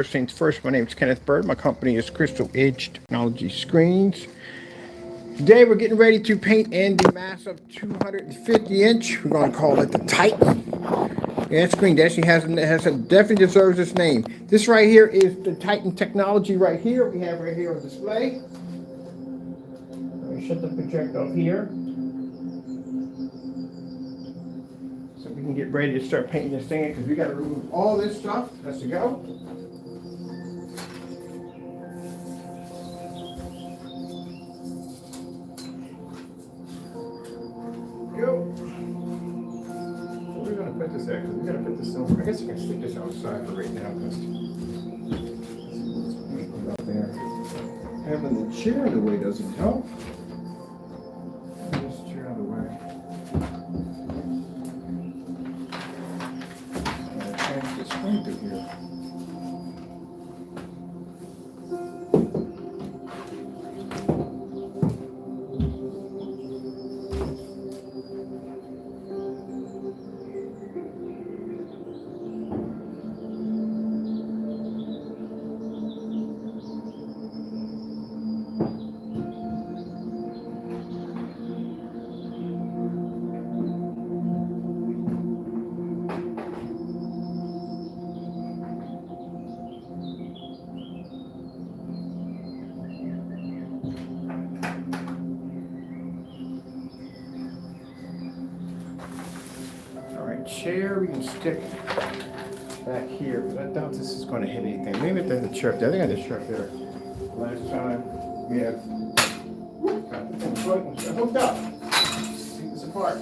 First things first, my name is Kenneth Bird. My company is Crystal Edge Technology Screens. Today we're getting ready to paint in the massive 250 inch. We're going to call it the Titan. Yeah, that screen actually definitely deserves its name. This right here is the Titan technology right here. We have right here on display. Let me shut the projector off here, so we can get ready to start painting this thing because we got to remove all this stuff. Let's go. Go. So we're gonna put this there because we're gonna put this somewhere. I guess I can stick this outside for right now because out there. Having the chair in the way doesn't help. This chair out of the way. I'm gonna change the screen to here. Chair we can stick back here, but I doubt this is going to hit anything. Maybe there's a chair up there. I think I had a chair up there last time. We have got the thing hooked up. Take this apart.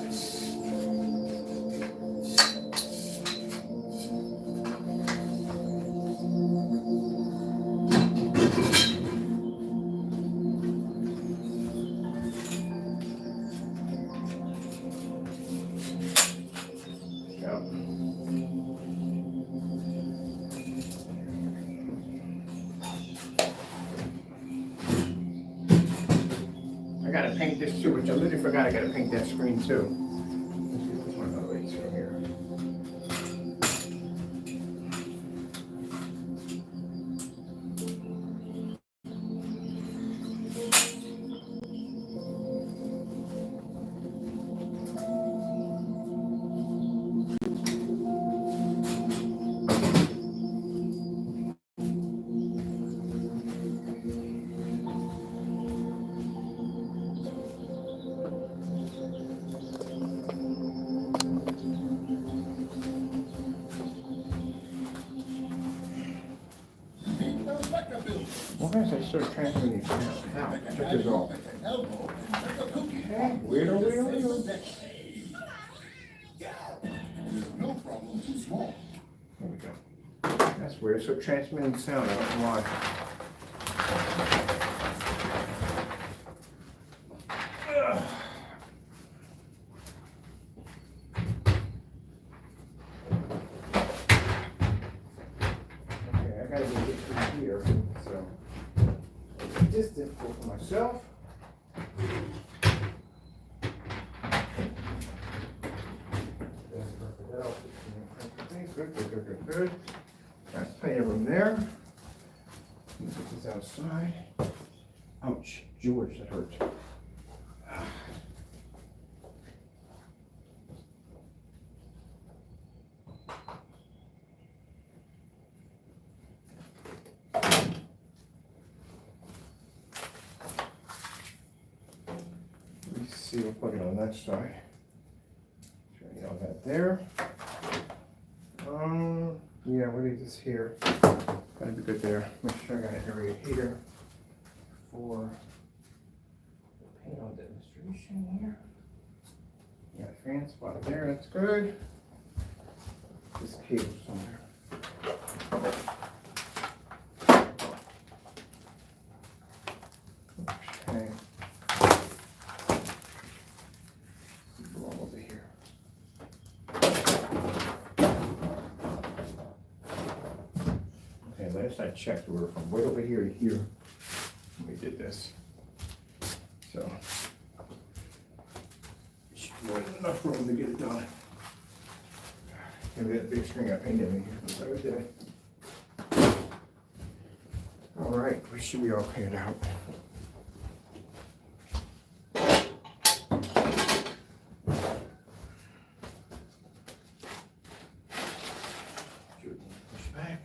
I gotta paint this too, which I literally forgot I gotta paint that screen too. Let's get this one out of the way from here. Why is I start transferring these now? Check this off. Okay, weirdo. No problem, too small. There we go. That's weird. So transmitting sound, I don't know why. Okay, I gotta get this through here, so this is difficult for myself. Good. Got plenty of room there. Put this outside. Ouch, George, that hurt. Let's see, we'll plug it on that side. Turn it on that there. Yeah, we'll leave this here. Gotta be good there. Make sure I got an area here for the panel demonstration here. Got a fan spot there, that's good. This cable somewhere. Okay. Go over here. Okay, last I checked, we were from way over here to here when we did this. So, should be more than enough room to get it done. Maybe that big string I painted in here. So I did it. All right, we should be all cleared out. Push back.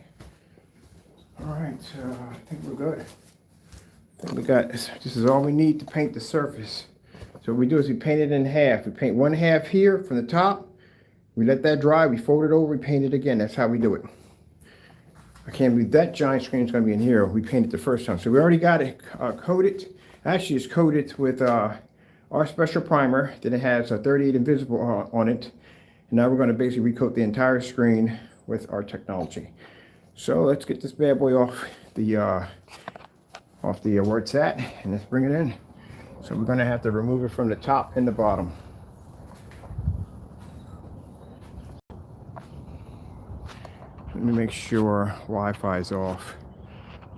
All right, I think we're good. I think we got this. This is all we need to paint the surface. So what we do is we paint it in half. We paint one half here from the top. We let that dry. We fold it over. We paint it again. That's how we do it. I can't believe that giant screen is going to be in here. We painted the first time. So we already got it coated. Actually, it's coated with our special primer. Then it has a 38 invisible on it. And now we're going to basically recoat the entire screen with our technology. So let's get this bad boy off the where it's at, and let's bring it in. So we're going to have to remove it from the top and the bottom. Let me make sure Wi-Fi is off.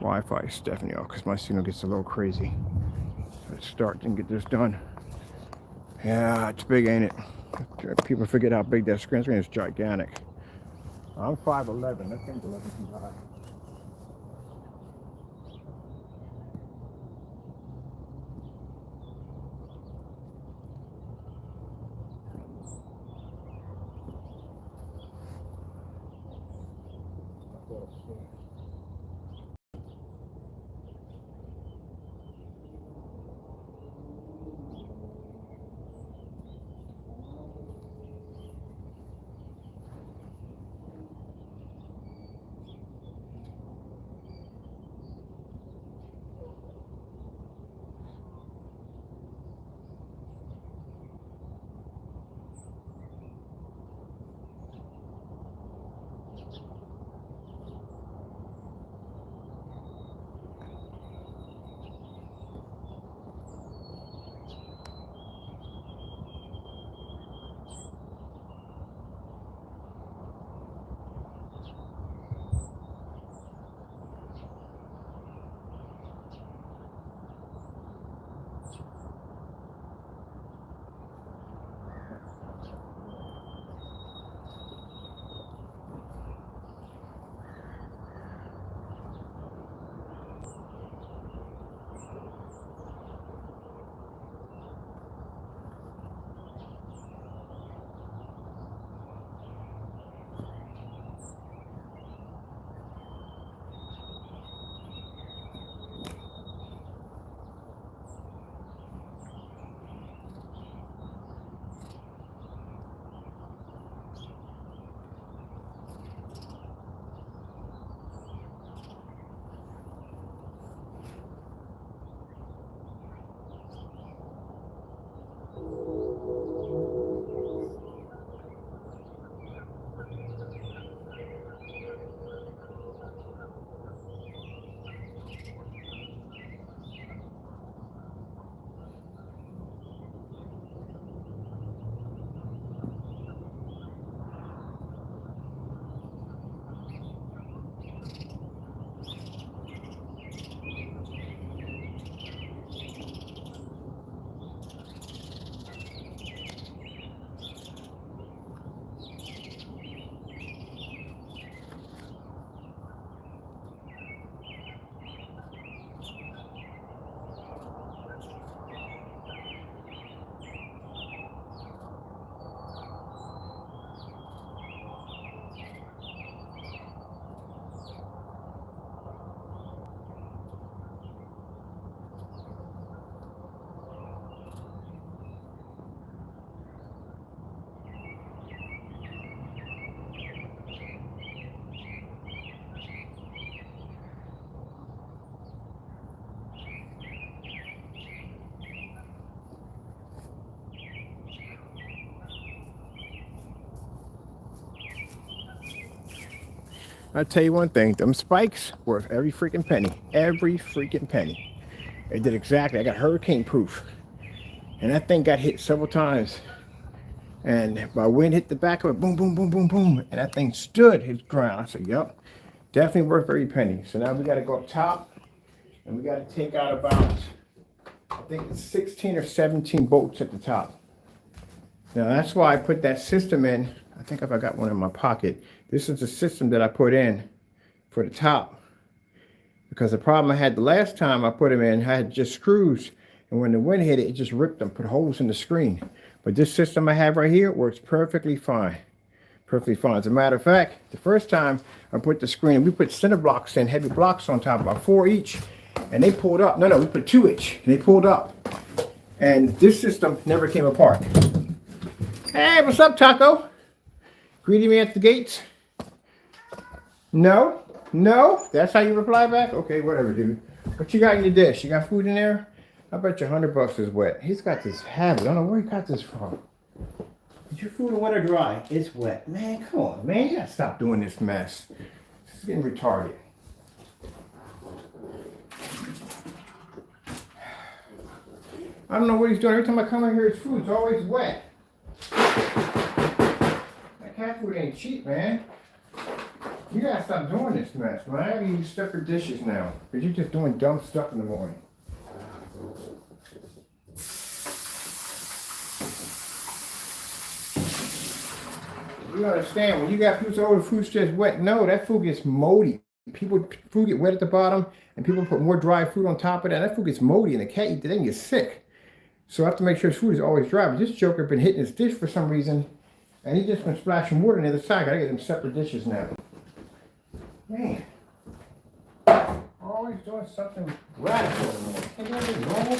Wi-Fi is definitely off because my signal gets a little crazy. Let's start and get this done. Yeah, it's big, ain't it? People forget how big that screen is. It's gigantic. I'm 5'11". That thing's 11 feet high. I'll tell you one thing, them spikes worth every freaking penny. Every freaking penny. It did exactly. I got hurricane proof. And that thing got hit several times. And my wind hit the back of it, boom, boom, boom, boom, boom. And that thing stood its ground. I said, yep, definitely worth every penny. So now we got to go up top. And we got to take out about, I think it's 16 or 17 bolts at the top. Now that's why I put that system in. I think if I got one in my pocket. This is the system that I put in for the top. because the problem I had the last time I put them in, I had just screws, and when the wind hit it, it just ripped them, put holes in the screen. But this system I have right here works perfectly fine. Perfectly fine. As a matter of fact, the first time I put the screen, we put center blocks in, heavy blocks on top, about 4 each, and they pulled up. No, we put 2 each, and they pulled up. And this system never came apart. Hey, what's up, Taco? Greeting me at the gates? No? That's how you reply back? Okay, whatever, dude. What you got in your dish? You got food in there? I bet you $100 is wet. He's got this habit. I don't know where he got this from. Is your food wet or dry? It's wet. Man, come on, man. You gotta stop doing this mess. This is getting retarded. I don't know what he's doing. Every time I come in here, his food's always wet. That cat food ain't cheap, man. You gotta stop doing this mess, man. I gotta use separate dishes now. Because you're just doing dumb stuff in the morning. You understand, when you got food, so the food's just wet. No, that food gets moldy. Food get wet at the bottom, and people put more dry food on top of that. That food gets moldy, and the cat eats it, then gets sick. So I have to make sure his food is always dry. But this joker been hitting his dish for some reason, and he's just been splashing water on the other side. I gotta get them separate dishes now. Man, always doing something radical in the morning. Can that be normal?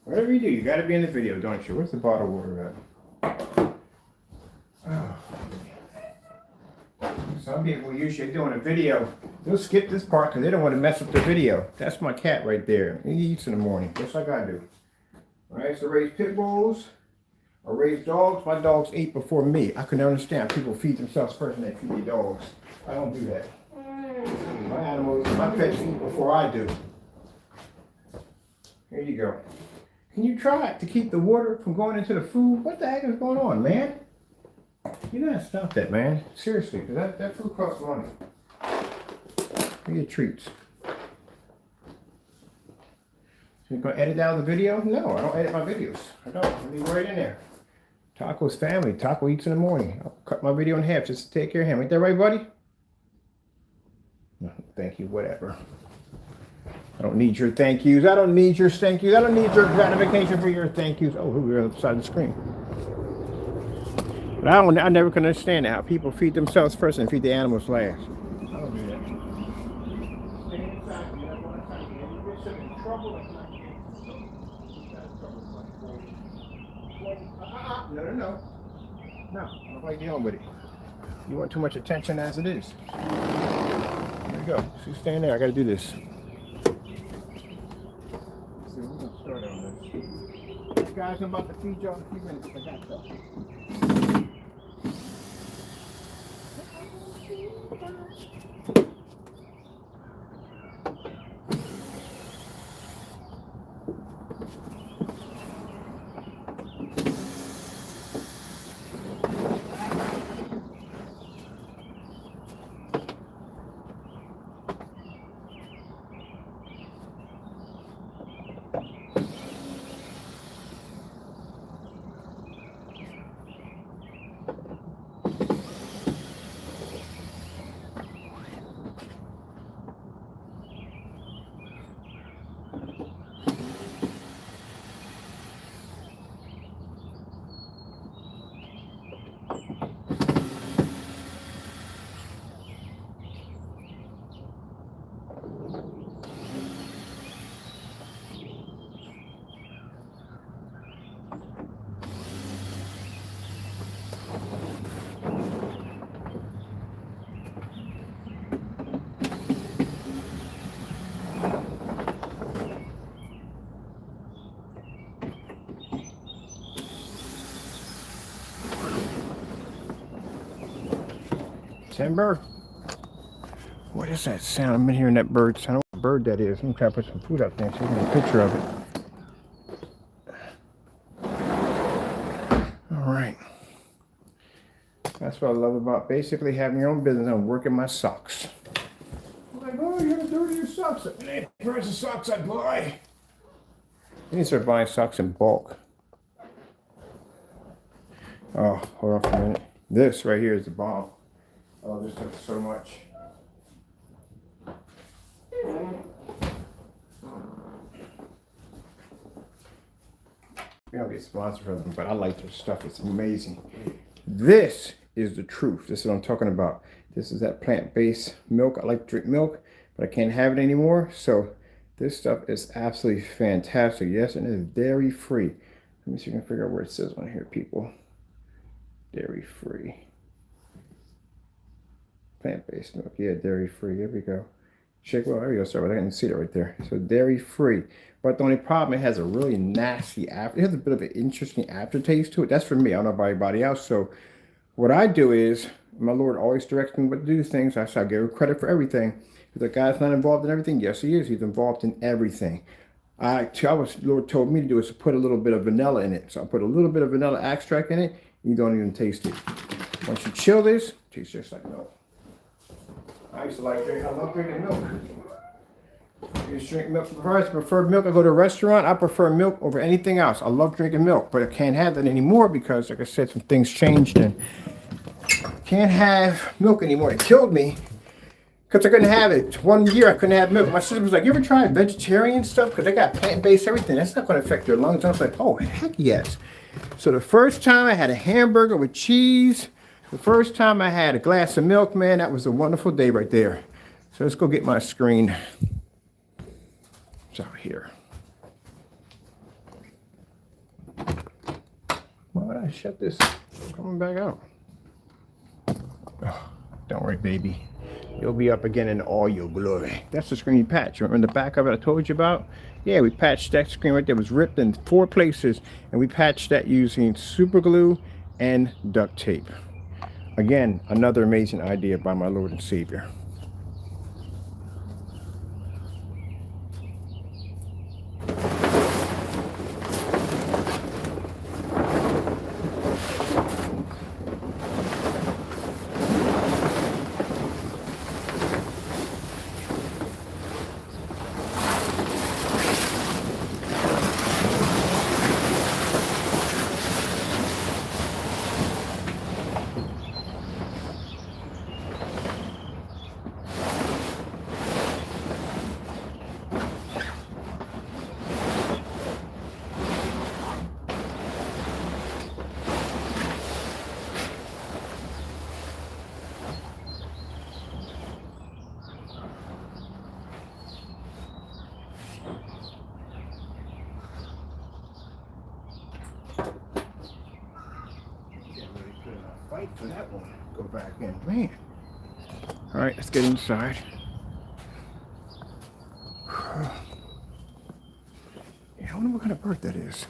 Whatever you do, you got to be in the video, don't you? Where's the bottle of water at? Oh. Some people usually doing a video, they'll skip this part because they don't want to mess up the video. That's my cat right there. He eats in the morning. That's what I got to do. All right, so raise pit bulls or raise dogs. My dogs ate before me. I can understand people feed themselves first and they feed their dogs. I don't do that. My animals, my pets eat before I do. Here you go. Can you try to keep the water from going into the food? What the heck is going on, man? You gotta stop that, man. Seriously, because that food costs money. You get treats. So you're gonna edit out the video? No, I don't edit my videos. I don't. I leave it right in there. Taco's family. Taco eats in the morning. I'll cut my video in half just to take care of him. Ain't that right, buddy? No, thank you, whatever. I don't need your thank yous. I don't need your thank yous. I don't need your gratification for your thank yous. Oh, we're on the side of the screen. But I never can understand how people feed themselves first and feed the animals last. I don't do that. Stay inside. You don't want to touch it. You get some in trouble. No. No, I don't like dealing with it. You want too much attention as it is. There you go. See, staying there. I got to do this. Guys, I'm about to feed y'all in a few minutes. I got y'all. Timber? What is that sound? I'm hearing that bird sound. I don't know what bird that is. I'm trying to put some food up there so you can get a picture of it. Alright. That's what I love about basically having your own business. I'm working my socks. What like, oh, you gotta dirty your socks up. Hey, where's the socks at, boy? You need to start buying socks in bulk. Oh, hold on for a minute. This right here is the bomb. I love this stuff so much. We don't get sponsored from them, but I like their stuff. It's amazing. This is the truth. This is what I'm talking about. This is that plant-based milk. I like to drink milk, but I can't have it anymore. So this stuff is absolutely fantastic. Yes, and it's dairy-free. Let me see if I can figure out where it says on here, people. Dairy-free. Plant-based milk. Yeah, dairy-free. There we go. Shake, well, there you go. Sorry, I didn't see that right there. So dairy-free. But the only problem, it has a really nasty it has a bit of an interesting aftertaste to it. That's for me. I don't know about anybody else. So what I do is, my Lord always directs me what to do things. I give him credit for everything. If the guy's not involved in everything, yes, he is. He's involved in everything. The Lord told me to do is to put a little bit of vanilla in it. So I put a little bit of vanilla extract in it. You don't even taste it. Once you chill this, it tastes just like milk. I love drinking milk. I used to drink milk. I prefer milk. I go to a restaurant. I prefer milk over anything else. I love drinking milk, but I can't have that anymore because, like I said, some things changed and I can't have milk anymore. It killed me because I couldn't have it. 1 year I couldn't have milk. My sister was like, "You ever try vegetarian stuff? Because they got plant-based everything. That's not going to affect your lungs." I was like, "Oh heck yes!" So the first time I had a hamburger with cheese. The first time I had a glass of milk, man, that was a wonderful day right there. So let's go get my screen. It's out here. Why did I shut this? It's coming back out. Oh, don't worry, baby. You'll be up again in all your glory. That's the screen patch. Remember the back of it I told you about? Yeah, we patched that screen right there. It was ripped in 4 places, and we patched that using super glue and duct tape. Again, another amazing idea by my Lord and Savior. Fight for that one. Go back in, man. All right, let's get inside. Yeah, I wonder what kind of bird that is.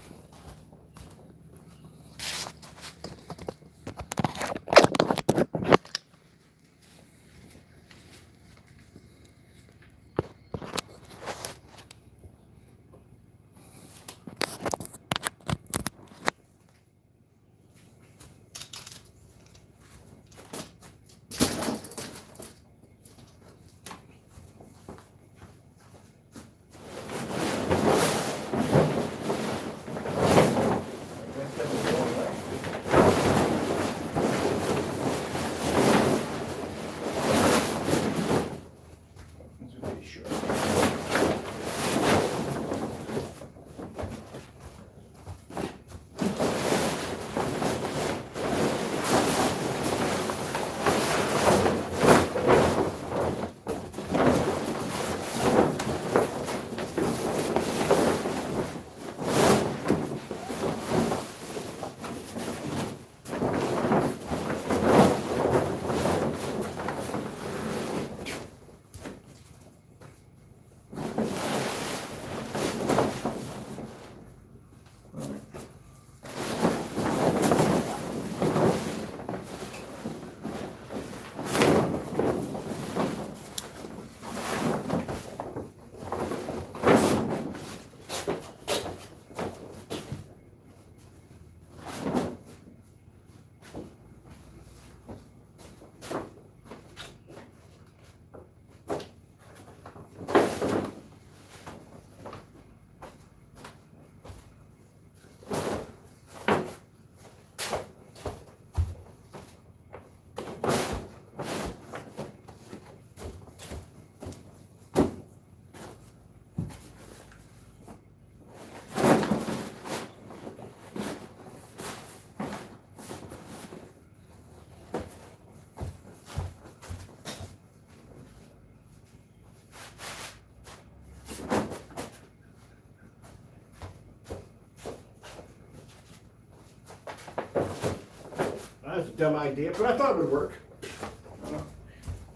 dumb idea, but I thought it would work. I don't know.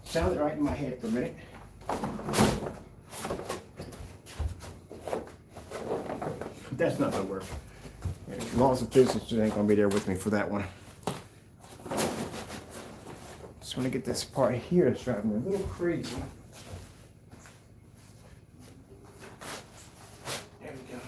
Sounded right in my head for a minute. That's not gonna work. Laws of physics ain't gonna be there with me for that one. Just want to get this part here that's driving me a little crazy. There we go.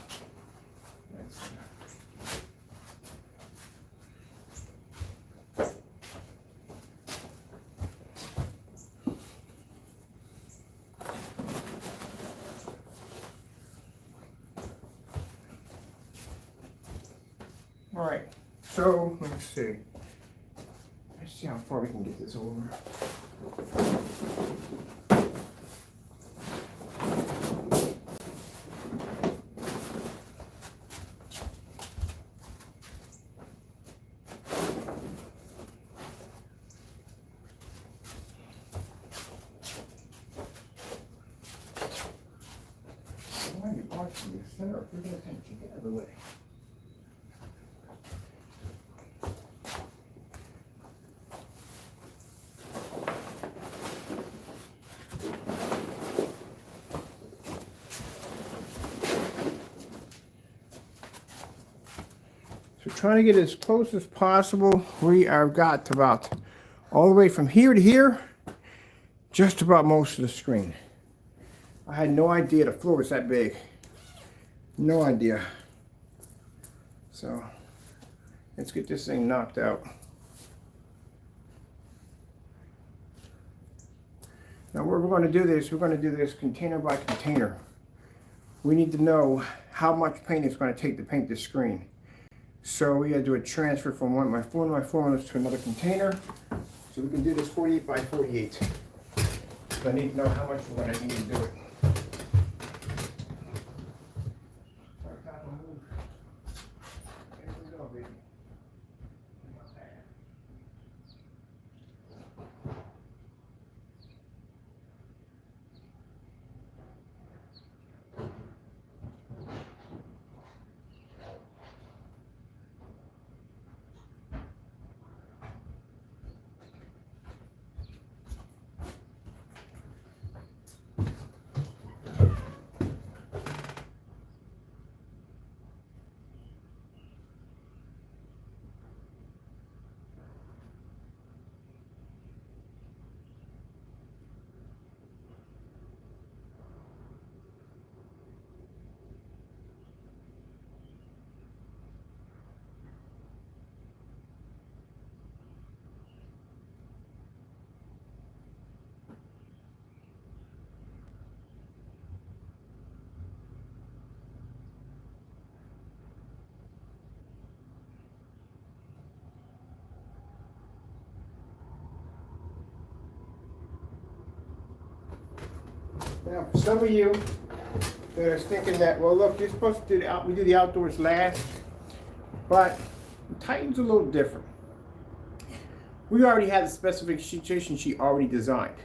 All right, so let's see. Let's see how far we can get this over. Why are you arching the center? We're going to kind of get out of the way. So trying to get as close as possible. We are got to about all the way from here to here, just about most of the screen. I had no idea the floor was that big. No idea. So let's get this thing knocked out. Now what we're going to do this, we're going to do this container by container. We need to know how much paint it's going to take to paint this screen. So we got to do a transfer from one of my formulas to another container. So we can do this 48 by 48. So I need to know how much we're going to need to do it. There we go, baby. Now, for some of you that are thinking that, well, look, you're supposed to do we do the outdoors last, but Titan's a little different. We already have the specification sheet already designed.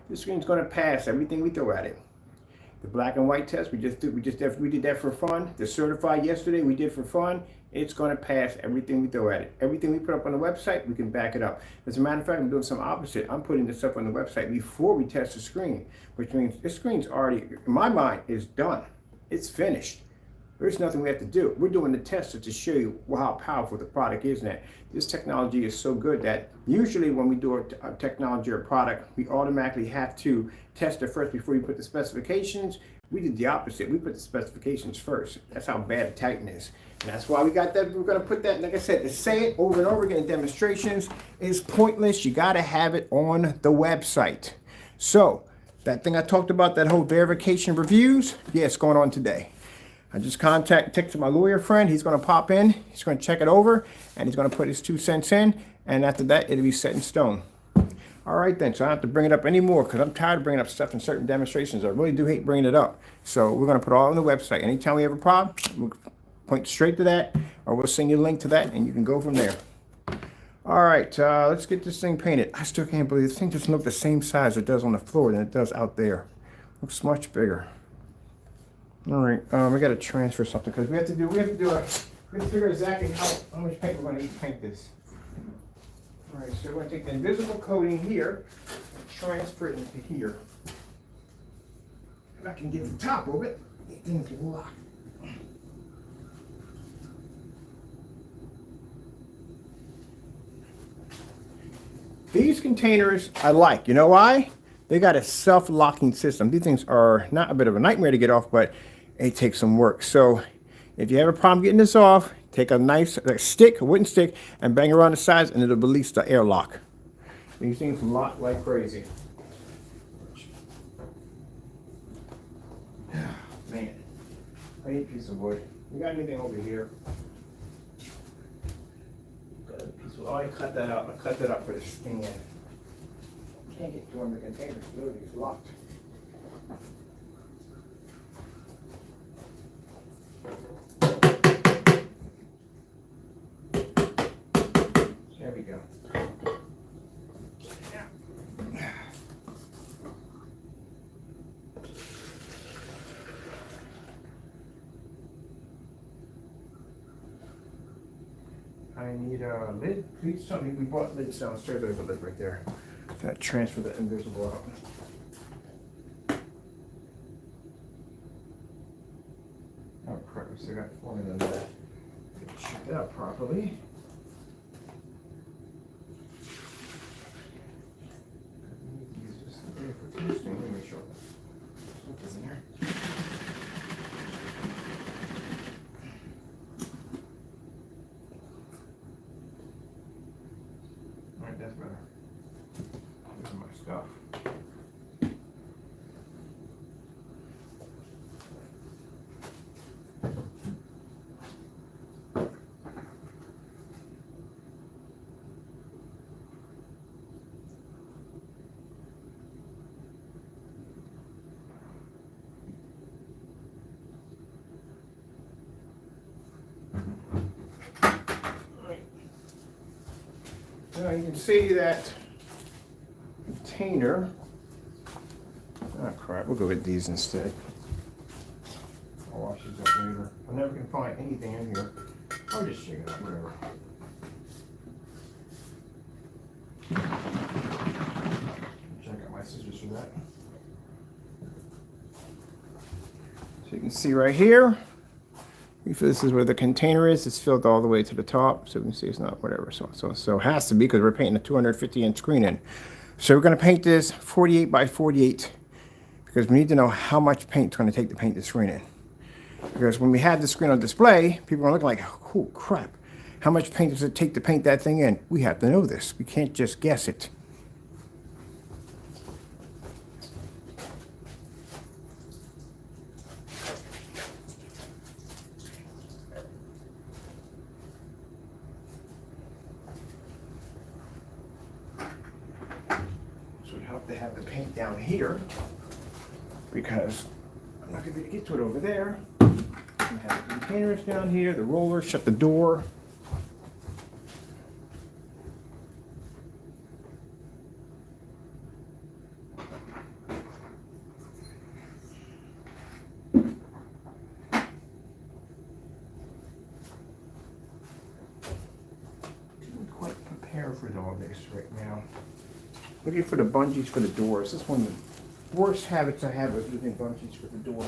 This screen's going to pass everything we throw at it. The black and white test we did that for fun. The certified yesterday we did for fun. It's going to pass everything we throw at it. Everything we put up on the website, we can back it up. As a matter of fact, I'm doing some opposite. I'm putting this up on the website before we test the screen, which means this screen's already, in my mind, is done. It's finished. There's nothing we have to do. We're doing the test to show you how powerful the product is. That this technology is so good that usually when we do a technology or a product, we automatically have to test it first before we put the specifications. We did the opposite. We put the specifications first. That's how bad Titan is. And that's why we got that. We're going to put that, like I said, to say it over and over again in demonstrations is pointless. You got to have it on the website. So that thing I talked about, that whole verification reviews, yeah, it's going on today. I just texted my lawyer friend. He's going to pop in. He's going to check it over, and he's going to put his 2 cents in. And after that, it'll be set in stone. All right, then. So I don't have to bring it up anymore because I'm tired of bringing up stuff in certain demonstrations. I really do hate bringing it up. So we're going to put it all on the website. Anytime we have a problem, we'll point straight to that, or we'll send you a link to that, and you can go from there. All right, let's get this thing painted. I still can't believe this thing doesn't look the same size it does on the floor than it does out there. It looks much bigger. All right, we got to transfer something because we have to figure exactly how much paint we're going to need to paint this. All right, so we're going to take the invisible coating here and transfer it into here. If I can get the top of it, things will lock. These containers I like. You know why? They got a self-locking system. These things are not a bit of a nightmare to get off, but it takes some work. So if you have a problem getting this off, take a nice stick, a wooden stick, and bang around the sides, and it'll release the airlock. These things lock like crazy. Man, I need a piece of wood. You got anything over here? Got a piece of, oh, I cut that out. I cut that out for the stand. Can't get to one of the containers. Literally, it's locked. There we go. I need a lid. Please tell me we bought lids downstairs. There's a lid right there. That transfer the invisible out. Oh crap! I still got formula in there. Check it out properly. Use this there for testing. Let me make sure. What's in there? All right, that's better. This is my stuff. Now you can see that container. Oh crap, we'll go with these instead. I'll wash these up later. I never can find anything in here. I'll just shake it up, whatever. Check out my scissors for that. So you can see right here. If this is where the container is, it's filled all the way to the top. So you can see it's not whatever. So it has to be because we're painting a 250-inch screen in. So we're going to paint this 48 by 48 because we need to know how much paint it's going to take to paint the screen in. Because when we had the screen on display, people are looking like, oh crap, how much paint does it take to paint that thing in? We have to know this. We can't just guess it. To have the paint down here because I'm not going to be able to get to it over there. I have the containers down here, the roller, shut the door. Didn't quite prepare for all this right now. Looking for the bungees for the doors. This is one of the worst habits I have of using bungees for the door.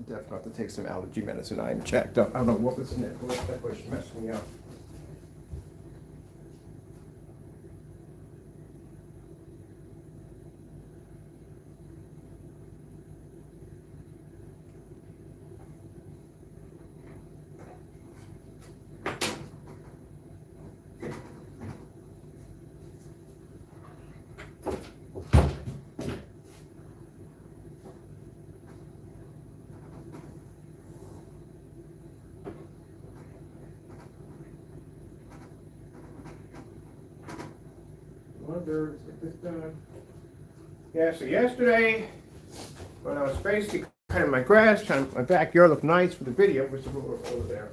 Definitely have to take some allergy medicine. I'm checked up. I don't know what was in it. That was messing me up. Let's get this done. Yeah, so yesterday, when I was basically cutting my grass, trying to make my backyard look nice for the video, which is over there,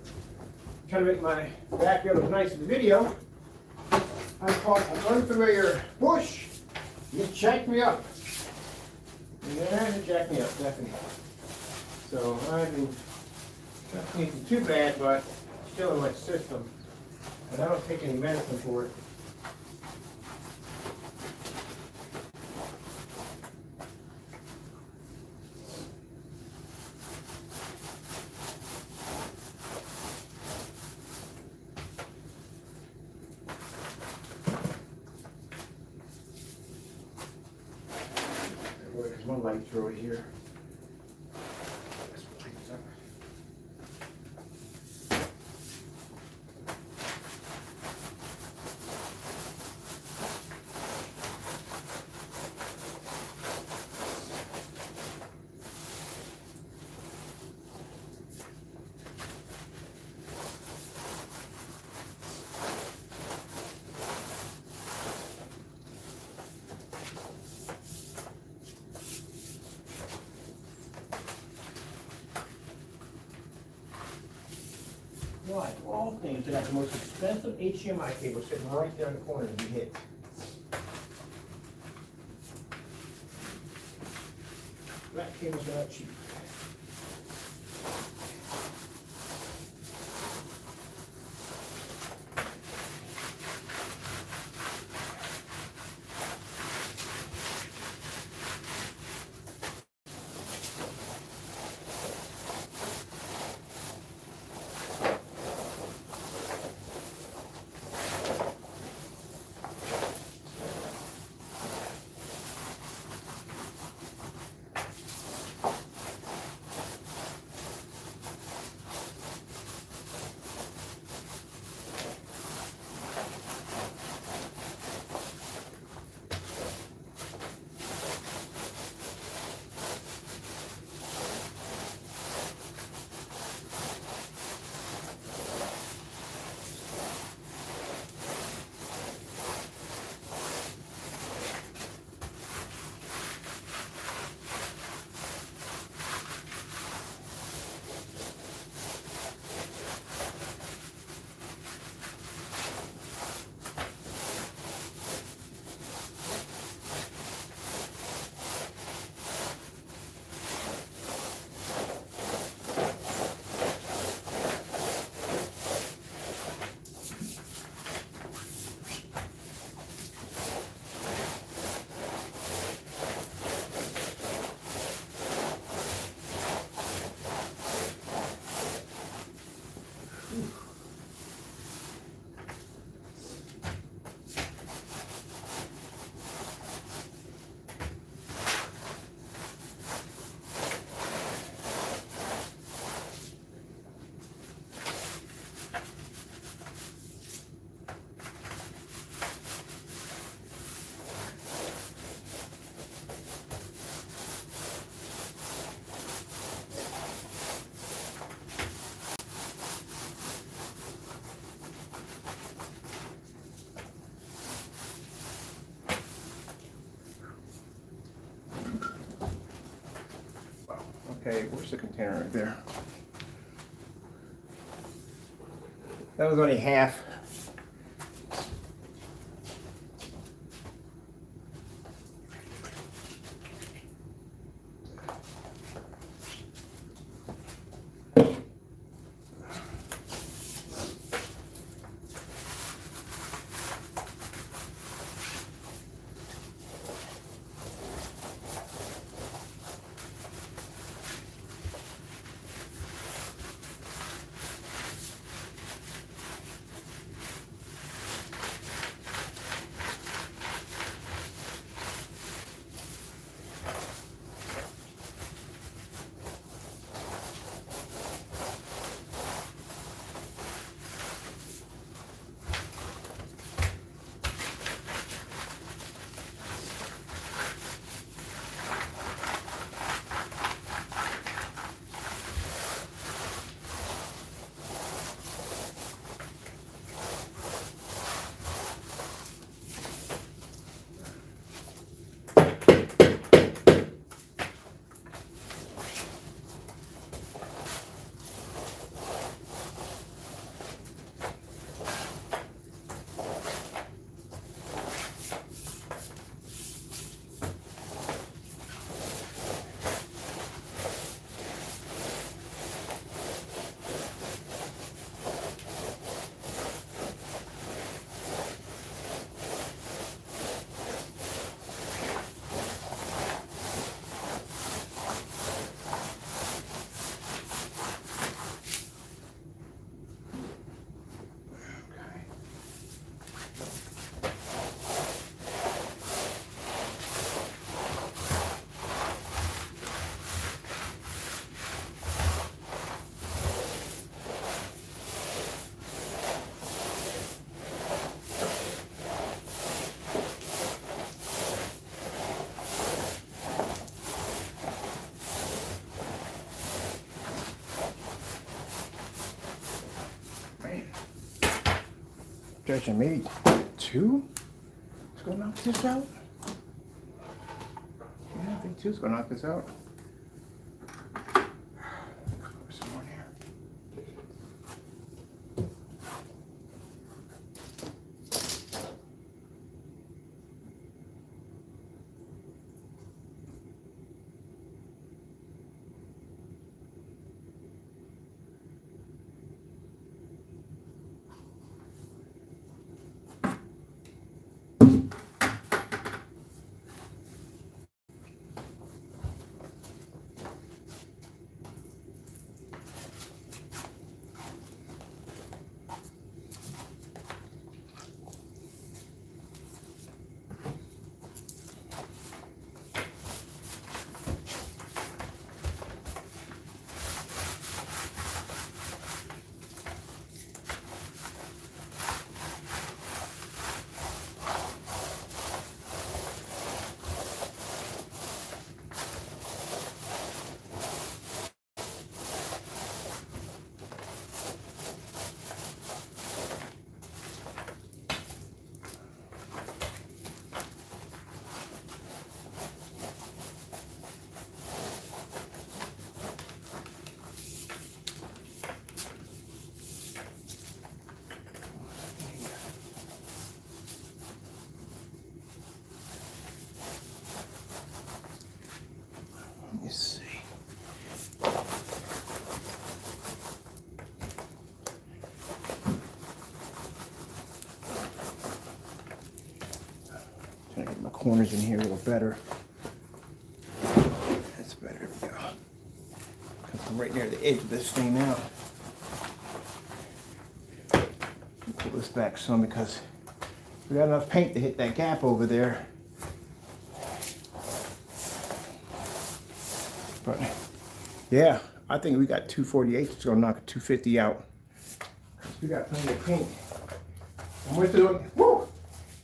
trying to make my backyard look nice for the video, I caught an unfamiliar bush. It jacked me up. Yeah, it jacked me up, definitely. So I haven't not anything too bad, but still in my system. And I don't take any medicine for it. There's one light through it here. This light's up. Why, of all things, they got the most expensive HDMI cable sitting right there in the corner to be hit. Black cables are not cheap. Okay, where's the container right there? That was only half. stretching. Maybe 2 is going to knock this out. Yeah, I think 2 is going to knock this out. Some more here. Let me see. Trying to get my corners in here a little better. That's better. There we go. I'm right near the edge of this thing now. Pull this back some because we got enough paint to hit that gap over there. But yeah, I think we got 248. It's gonna knock a 250 out. We got plenty of paint. And with it, woo,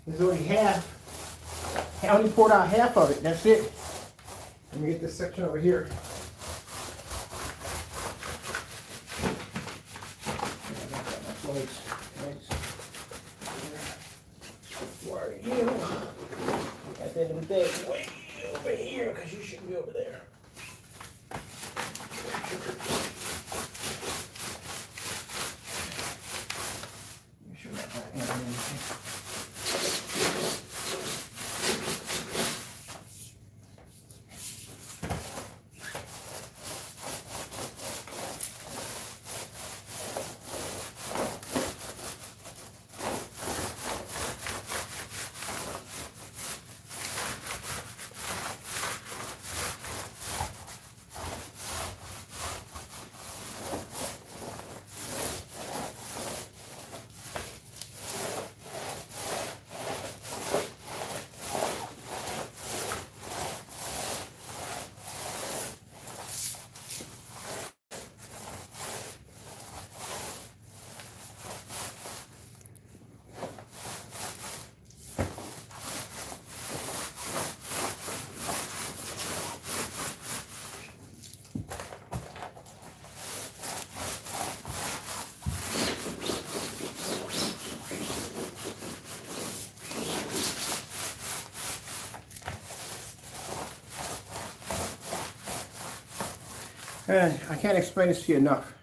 there's only half. I only poured out half of it. That's it. Let me get this section over here. Where are you? At the end of the day, way over here because you shouldn't be over there. And I can't explain this to you enough.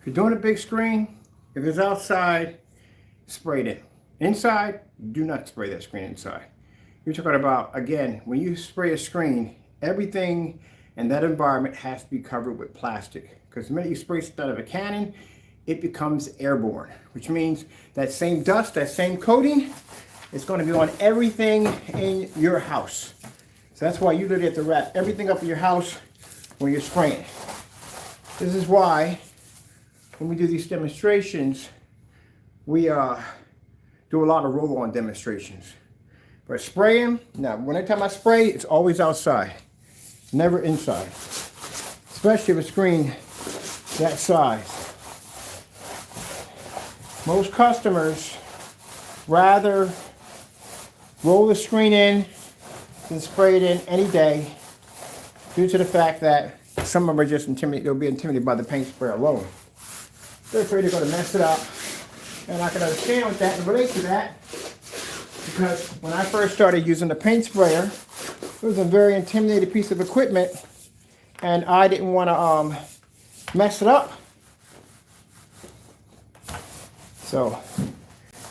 If you're doing a big screen, if it's outside, spray it in. Inside, do not spray that screen inside. You're talking about, again, when you spray a screen, everything in that environment has to be covered with plastic. Because the minute you spray something out of a cannon, it becomes airborne, which means that same dust, that same coating, is going to be on everything in your house. So that's why you literally have to wrap everything up in your house when you're spraying. This is why when we do these demonstrations, we do a lot of roll-on demonstrations. But spraying, now when time I spray, it's always outside, never inside. Especially with a screen that size. Most customers rather roll the screen in than spray it in any day, due to the fact that some of them are just intimidated. They'll be intimidated by the paint spray alone. They're afraid they're going to mess it up And I can understand with that and relate to that, because when I first started using the paint sprayer, it was a very intimidating piece of equipment, and I didn't want to mess it up. So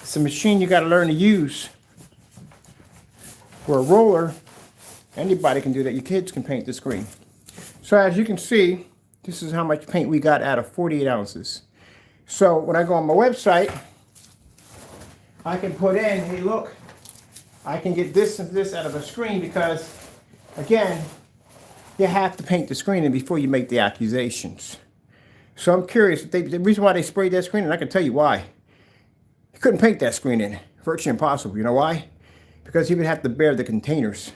it's a machine you got to learn to use. For a roller, anybody can do that. Your kids can paint the screen. So as you can see, this is how much paint we got out of 48 ounces. So when I go on my website, I can put in, hey look, I can get this and this out of a screen, because again, you have to paint the screen in before you make the accusations. So I'm curious, the reason why they sprayed that screen, and I can tell you why. You couldn't paint that screen in, virtually impossible. You know why? Because he would have to bear the containers.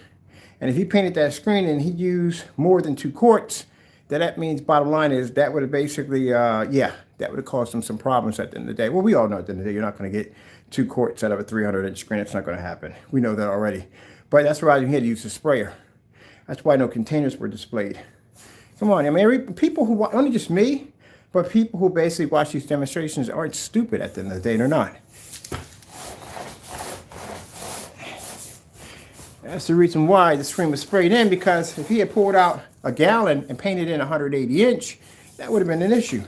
And if he painted that screen and he used more than 2 quarts, that means, bottom line is, that would have basically, that would have caused him some problems at the end of the day. Well, we all know at the end of the day, you're not going to get 2 quarts out of a 300-inch screen. It's not going to happen. We know that already. But that's why he had to use the sprayer. That's why no containers were displayed. Come on, I mean, people who, only just me, but people who basically watch these demonstrations aren't stupid at the end of the day. They're not. That's the reason why the screen was sprayed in, because if he had poured out a gallon and painted in 180-inch, that would have been an issue.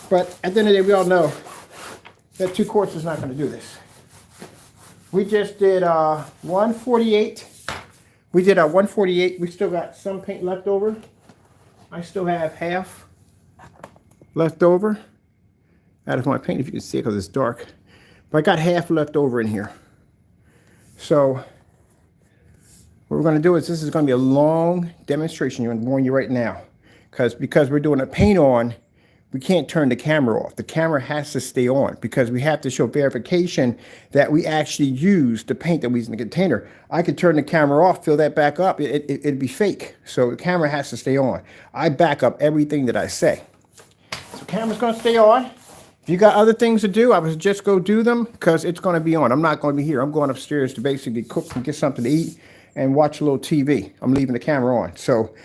But at the end of the day, we all know that 2 quarts is not going to do this. We just did 148. We did 148. We still got some paint left over. I still have half left over out of my paint, if you can see it because it's dark. But I got half left over in here. So what we're going to do is, this is going to be a long demonstration. I'm warning you right now, because we're doing a paint on, we can't turn the camera off. The camera has to stay on, because we have to show verification that we actually used the paint that we used in the container. I could turn the camera off, fill that back up. It'd be fake. So the camera has to stay on. I back up everything that I say. So the camera's going to stay on. If you got other things to do, I would just go do them, because it's going to be on. I'm not going to be here. I'm going upstairs to basically cook and get something to eat and watch a little TV. I'm leaving the camera on. So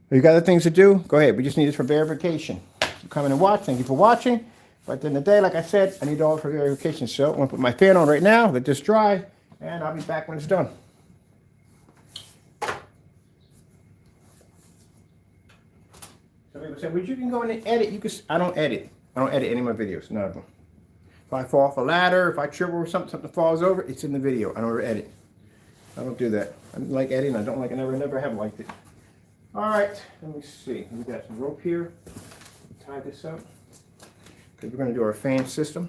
if you got other things to do, go ahead. We just need this for verification. So come in and watch. Thank you for watching. But at the end of the day, like I said, I need all for verification. So I'm going to put my fan on right now, let this dry, and I'll be back when it's done. Some people say, well, you can go in and edit. You can. I don't edit. I don't edit any of my videos, none of them. If I fall off a ladder, if I trip over something falls over, it's in the video. I don't ever edit. I don't do that. I don't like editing. I don't like it. Never have liked it. All right, let me see. We got some rope here. Tie this up, because we're going to do our fan system.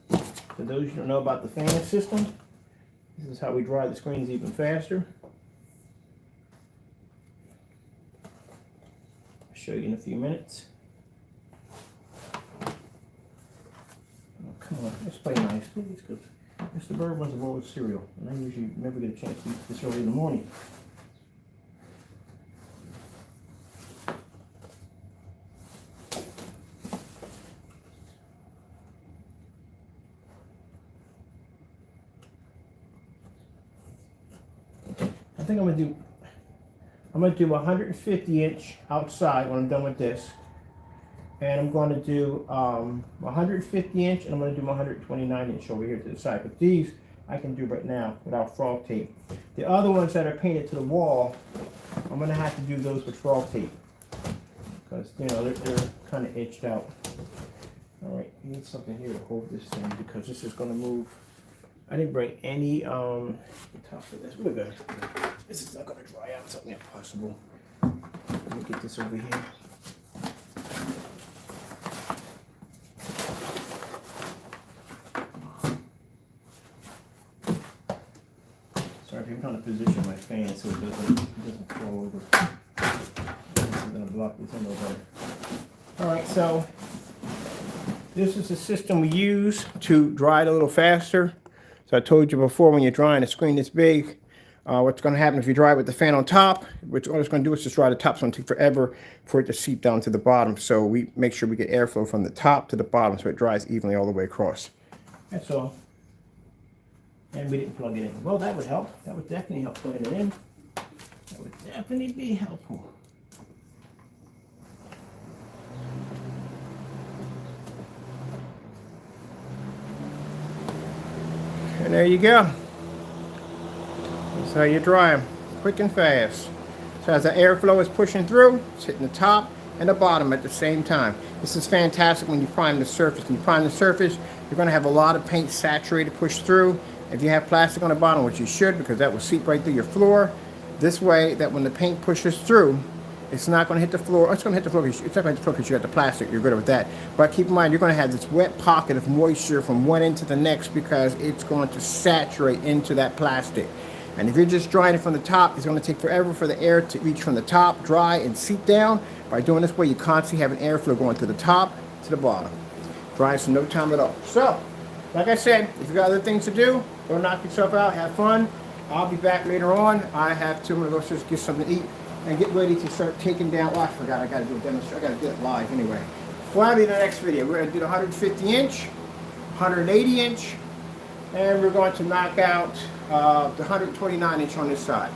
For those who don't know about the fan system, this is how we dry the screens even faster. I'll show you in a few minutes. Oh, come on, let's play nice, please, because Mr. Bird wants a bowl of cereal, and I usually never get a chance to eat this early in the morning. I think I'm gonna do 150-inch outside when I'm done with this, and I'm going to do 150-inch, and I'm going to do 129-inch over here to the side. But these I can do right now without frog tape. The other ones that are painted to the wall, I'm going to have to do those with frog tape, because they're kind of etched out. All right, you need something here to hold this thing, because this is going to move. I didn't bring any top for this. We're good. This is not going to dry out. Something impossible. Let me get this over here. Sorry, I'm trying to position my fan so it doesn't fall over. I'm going to block this end over. All right, so this is the system we use to dry it a little faster. So I told you before, when you're drying a screen this big, what's going to happen if you dry it with the fan on top, what it's going to do is just dry the top. It's going to take forever for it to seep down to the bottom. So we make sure we get airflow from the top to the bottom so it dries evenly all the way across. That's all. And we didn't plug it in. Well, that would help. That would definitely help plugging it in. That would definitely be helpful. And there you go. That's how you dry them, quick and fast. So as the airflow is pushing through, it's hitting the top and the bottom at the same time. This is fantastic when you prime the surface. When you prime the surface, you're going to have a lot of paint saturated, push through. If you have plastic on the bottom, which you should, because that will seep right through your floor, this way that when the paint pushes through, it's not going to hit the floor. It's going to hit the floor. It's not going to hit the floor because you got the plastic. You're good with that. But keep in mind, you're going to have this wet pocket of moisture from one end to the next because it's going to saturate into that plastic. And if you're just drying it from the top, it's going to take forever for the air to reach from the top, dry, and seep down. By doing this way, you constantly have an airflow going to the top to the bottom. Dries in no time at all. So, like I said, if you got other things to do, don't knock yourself out. Have fun. I'll be back later on. I have to. I'm going to go just get something to eat and get ready to start taking down. Oh, I forgot. I got to do a demonstration. I got to do it live anyway. Well, I'll be in the next video. We're going to do the 150 inch, 180 inch, and we're going to knock out the 129 inch on this side.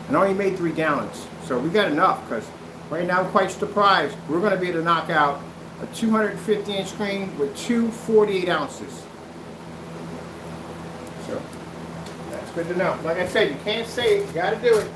And I only made 3 gallons. So we got enough because right now I'm quite surprised. We're going to be able to knock out a 250 inch screen with 2 48 ounces. So that's good to know. Like I said, you can't say it, you got to do it.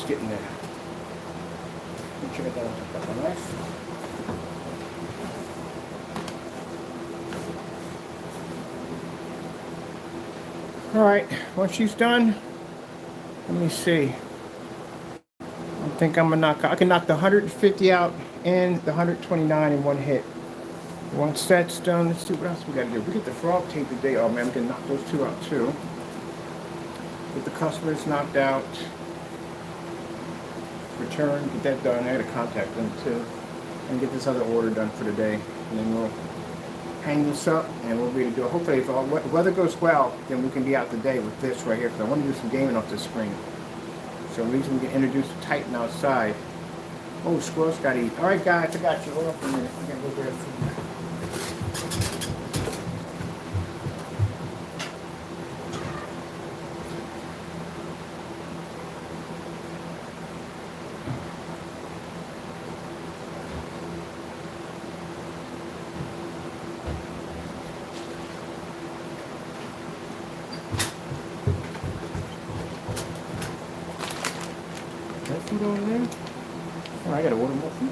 getting there. Make sure I got that nice. All right, once she's done, let me see. I think I'm gonna I can knock the 150 out and the 129 in one hit. Once that's done, let's see what else we gotta do. We get the frog tape today. Oh man, I'm gonna knock those two out too. Get the customers knocked out. Return, get that done. I gotta contact them too. And get this other order done for today. And then we'll hang this up and we'll be able to do it. Hopefully if all weather goes well, then we can be out today with this right here, because I want to do some gaming off this screen. So at least we can introduce the Titan outside. Oh, squirrels gotta eat. Alright guys, I got you. Hold on for a minute. I gotta go grab food. That food over there? Oh, I gotta order more food.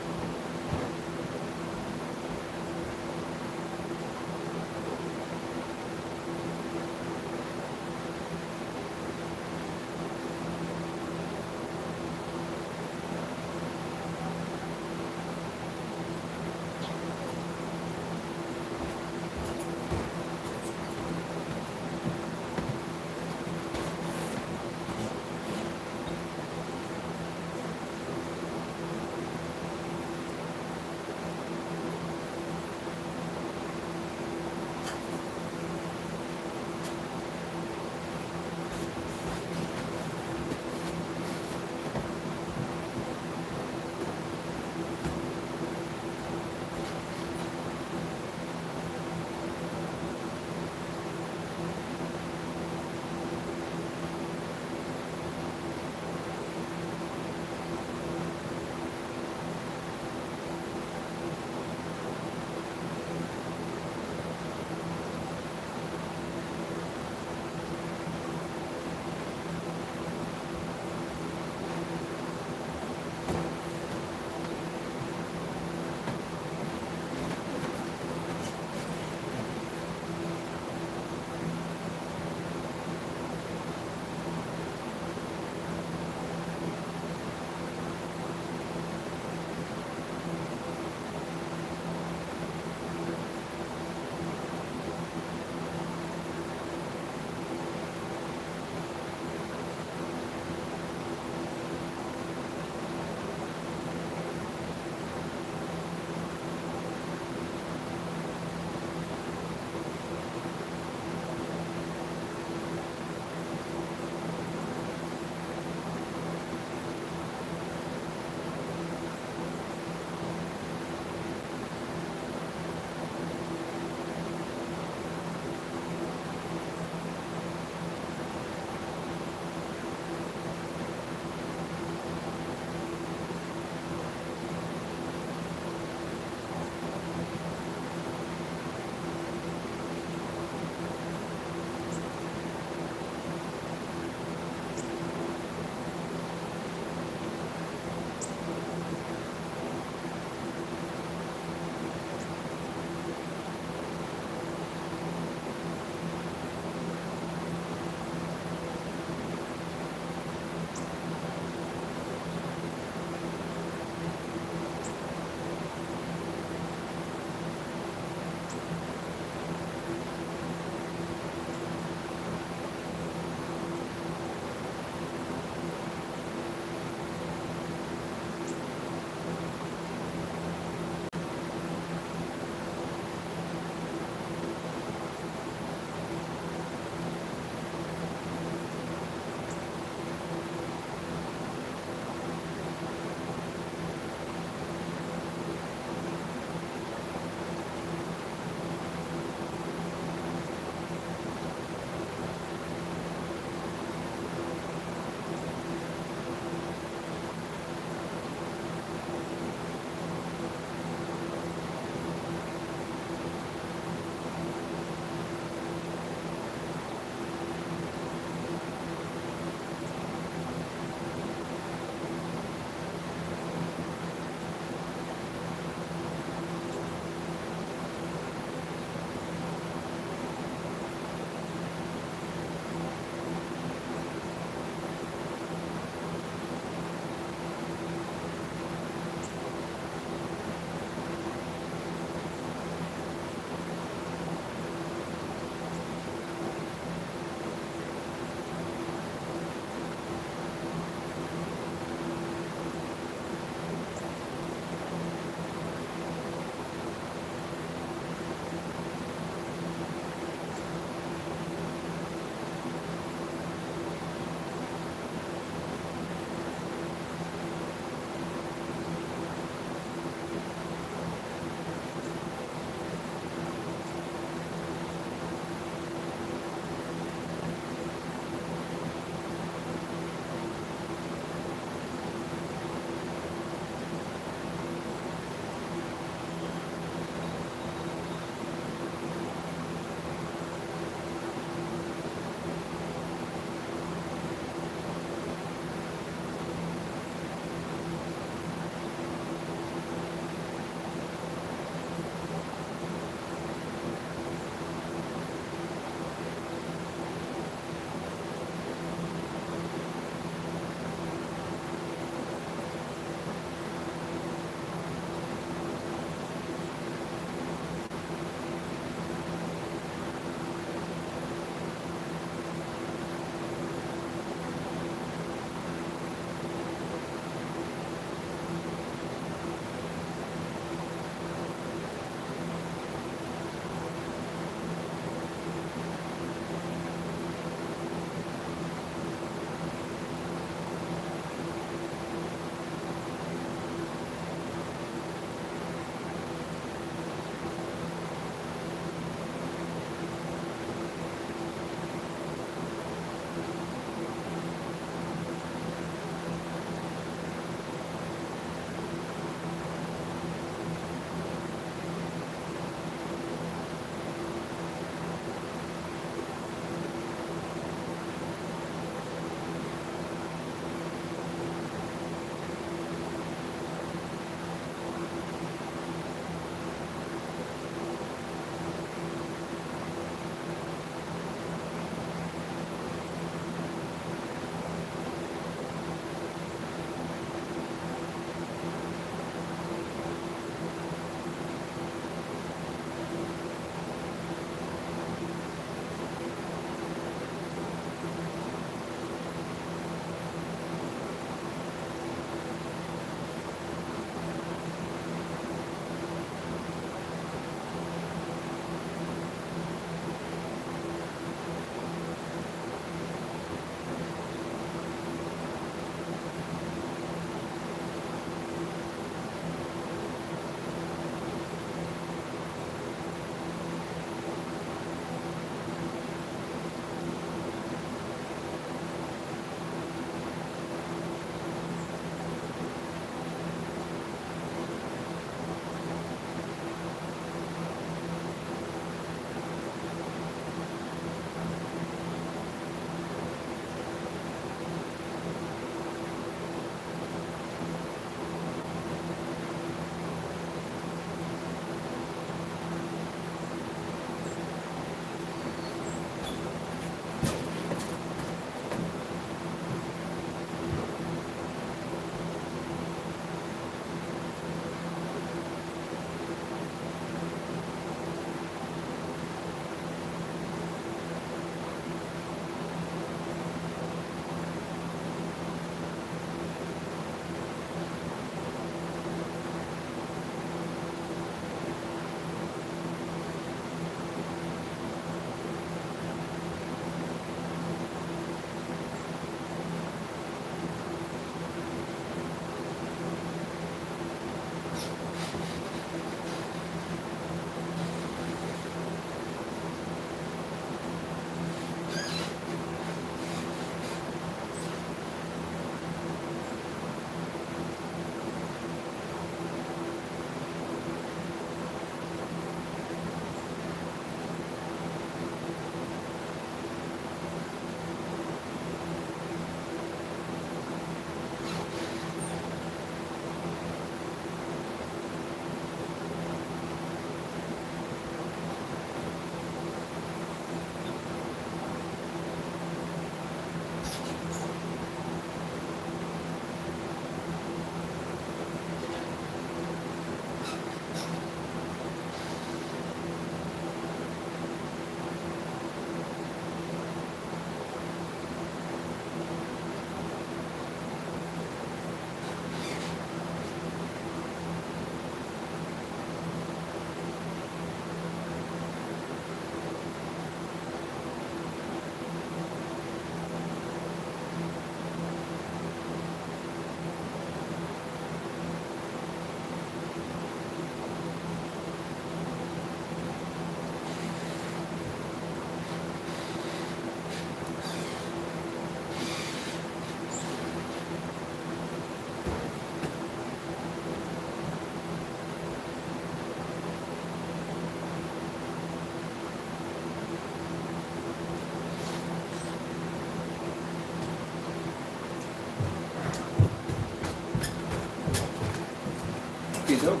doke.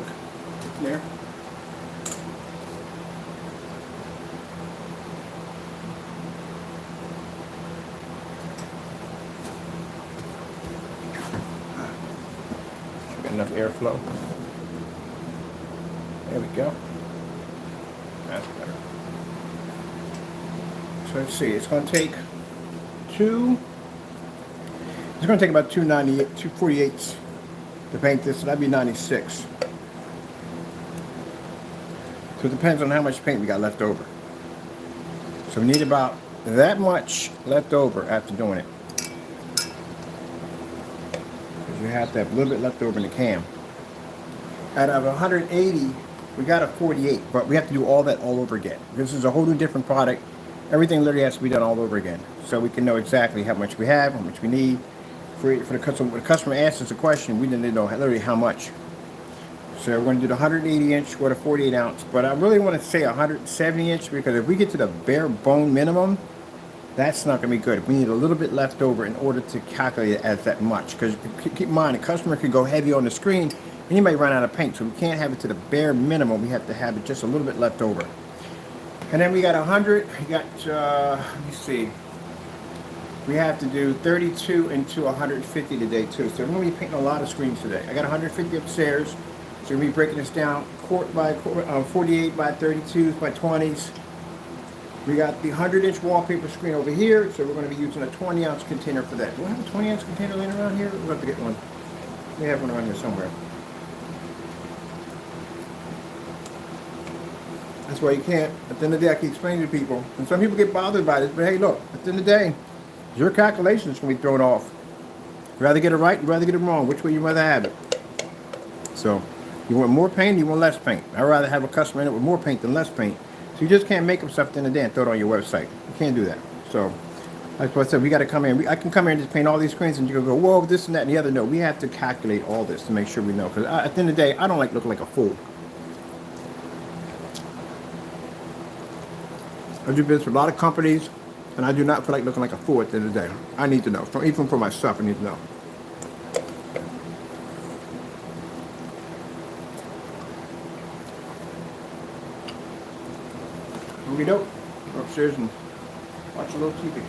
There. Got enough airflow. There we go. That's better. So let's see. It's going to take It's going to take about 248s to paint this, so that'd be 96. So it depends on how much paint we got left over. So we need about that much left over after doing it. Because you have to have a little bit left over in the cam. Out of 180, we got a 48, but we have to do all that all over again. This is a whole new different product. Everything literally has to be done all over again. So we can know exactly how much we have, how much we need. For the customer, when the customer asks us a question, we didn't know literally how much. So we're going to do the 180 inch or the 48 ounce, but I really want to say 170 inch because if we get to the bare bone minimum, that's not going to be good. We need a little bit left over in order to calculate it as that much. Because keep in mind, the customer could go heavy on the screen and he might run out of paint. So we can't have it to the bare minimum. We have to have it just a little bit left over. And then we got 100. We got, let me see. We have to do 32 into 150 today too. So we're going to be painting a lot of screens today. I got 150 upstairs. So we're going to be breaking this down quart by quart, 48 by 32s by 20s. We got the 100-inch wallpaper screen over here. So we're going to be using a 20-ounce container for that. Do I have a 20-ounce container laying around here? We'll have to get one. We have one around here somewhere. That's why you can't. At the end of the day, I keep explaining to people. And some people get bothered by this. But hey, look, at the end of the day, your calculations can be thrown off. You'd rather get it right, you'd rather get it wrong. Which way you rather have it? So, you want more paint, you want less paint. I'd rather have a customer in it with more paint than less paint. So you just can't make up stuff at the end of the day and throw it on your website. You can't do that. So, like what I said, we got to come in. I can come here and just paint all these screens and you can go, whoa, this and that and the other. No, we have to calculate all this to make sure we know. Because at the end of the day, I don't like looking like a fool. I do business with a lot of companies. And I do not feel like looking like a fool at the end of the day. I need to know. Even for myself, I need to know. Okey doke. Go upstairs and watch a little TV.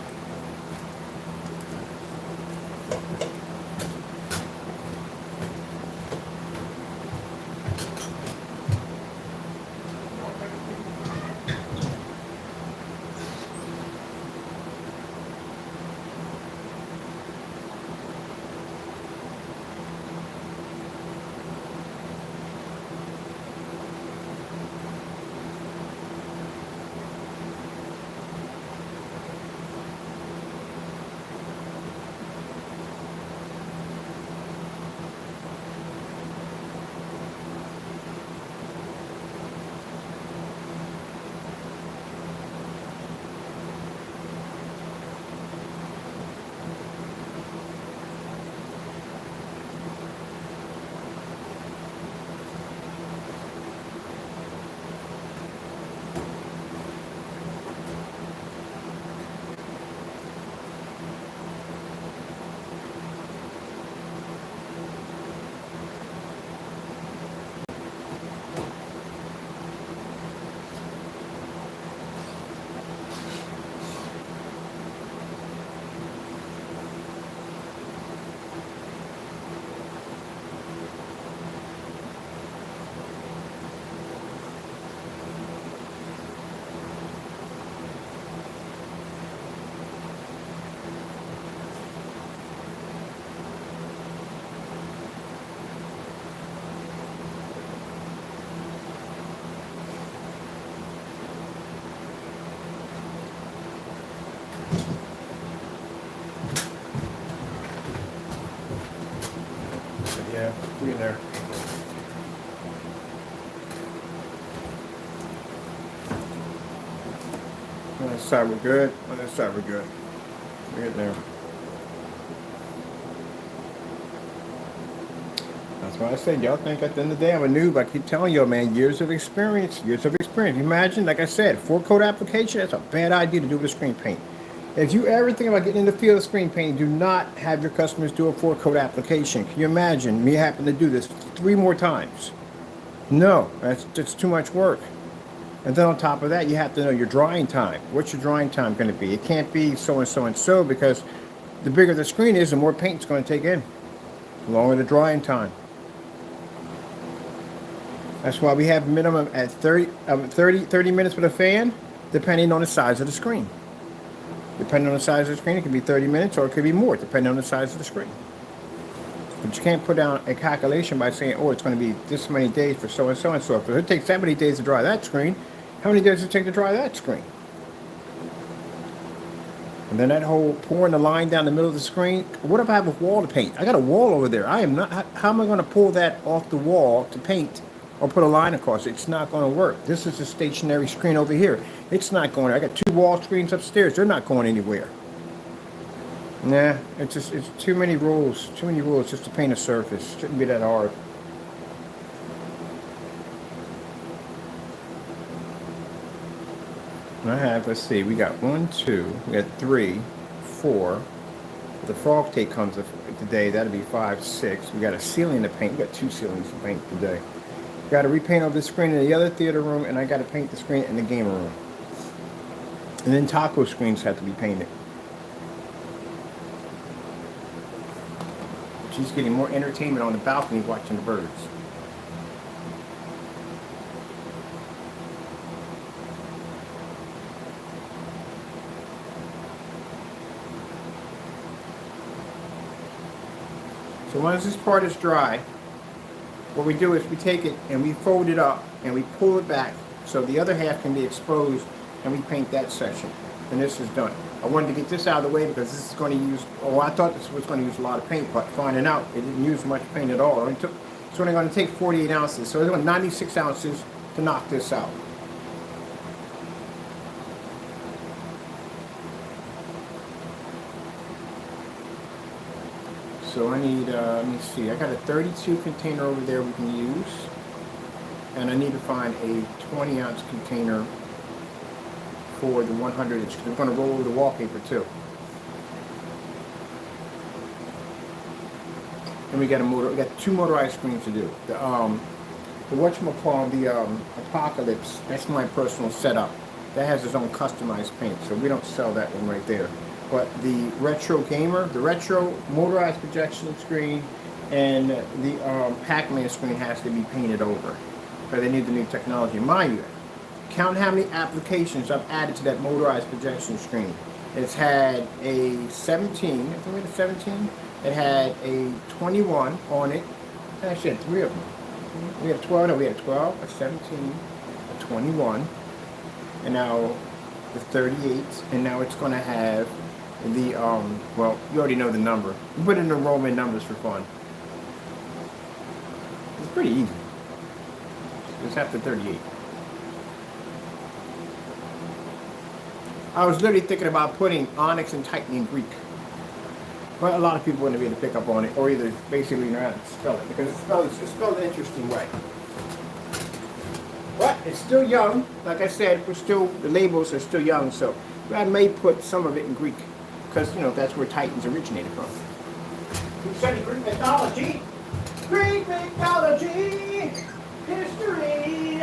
Yeah, we in there. On this side we're good. On this side we're good. We're in there. That's why I said, y'all think at the end of the day I'm a noob. I keep telling y'all, man, years of experience, Imagine, like I said, 4-coat application, that's a bad idea to do with a screen paint. If you ever think about getting in the field of screen painting, do not have your customers do a 4-coat application. Can you imagine me having to do this 3 more times? No, that's too much work. And then on top of that, you have to know your drying time. What's your drying time going to be? It can't be so and so and so because the bigger the screen is, the more paint it's going to take in. The longer the drying time. That's why we have minimum at 30 minutes with a fan, depending on the size of the screen. Depending on the size of the screen, it could be 30 minutes or it could be more, depending on the size of the screen. But you can't put down a calculation by saying, oh, it's going to be this many days for so and so and so. If it takes that many days to dry that screen, how many days does it take to dry that screen? And then that whole pouring the line down the middle of the screen. What if I have a wall to paint? I got a wall over there. I am not. How am I going to pull that off the wall to paint or put a line across it? It's not going to work. This is a stationary screen over here. It's not going. I got 2 wall screens upstairs. They're not going anywhere. Nah, it's too many rules. Too many rules just to paint a surface. Shouldn't be that hard. I have, let's see, we got 1, 2, we got 3, 4. The frog tape comes today, that'll be 5, 6. We got a ceiling to paint. We got 2 ceilings to paint today. Got to repaint over the screen in the other theater room, and I got to paint the screen in the game room. And then taco screens have to be painted. She's getting more entertainment on the balcony watching the birds. So once this part is dry, what we do is we take it and we fold it up and we pull it back so the other half can be exposed, and we paint that section. And this is done. I wanted to get this out of the way because this is going to use, I thought this was going to use a lot of paint, but finding out it didn't use much paint at all. It's only going to take 48 ounces, so it's going 96 ounces to knock this out. So I need, let me see, I got a 32 container over there we can use. And I need to find a 20-ounce container for the 100 inch. We're going to roll over the wallpaper too. And we got we got 2 motorized screens to do. The whatchamacallit, the Apocalypse, that's my personal setup. That has its own customized paint, so we don't sell that one right there. But the Retro Gamer, the Retro motorized projection screen, and the Pac-Man screen has to be painted over. Because they need the new technology. Mind you, count how many applications I've added to that motorized projection screen. It's had a 17, I think we had a 17. It had a 21 on it. I actually had 3 of them. We had 12, no, we had a 12, a 17, a 21, and now the 38, and now it's going to have the, well, you already know the number. We put in the Roman numbers for fun. It's pretty easy. It's after 38. I was literally thinking about putting ONYX and Titan in Greek. But a lot of people wouldn't be able to pick up on it, or either basically know how to spell it, because it's spelled an interesting way. But it's still young. Like I said, the labels are still young, so I may put some of it in Greek. Because, you know, that's where Titans originated from. We study Greek mythology. Greek mythology. History.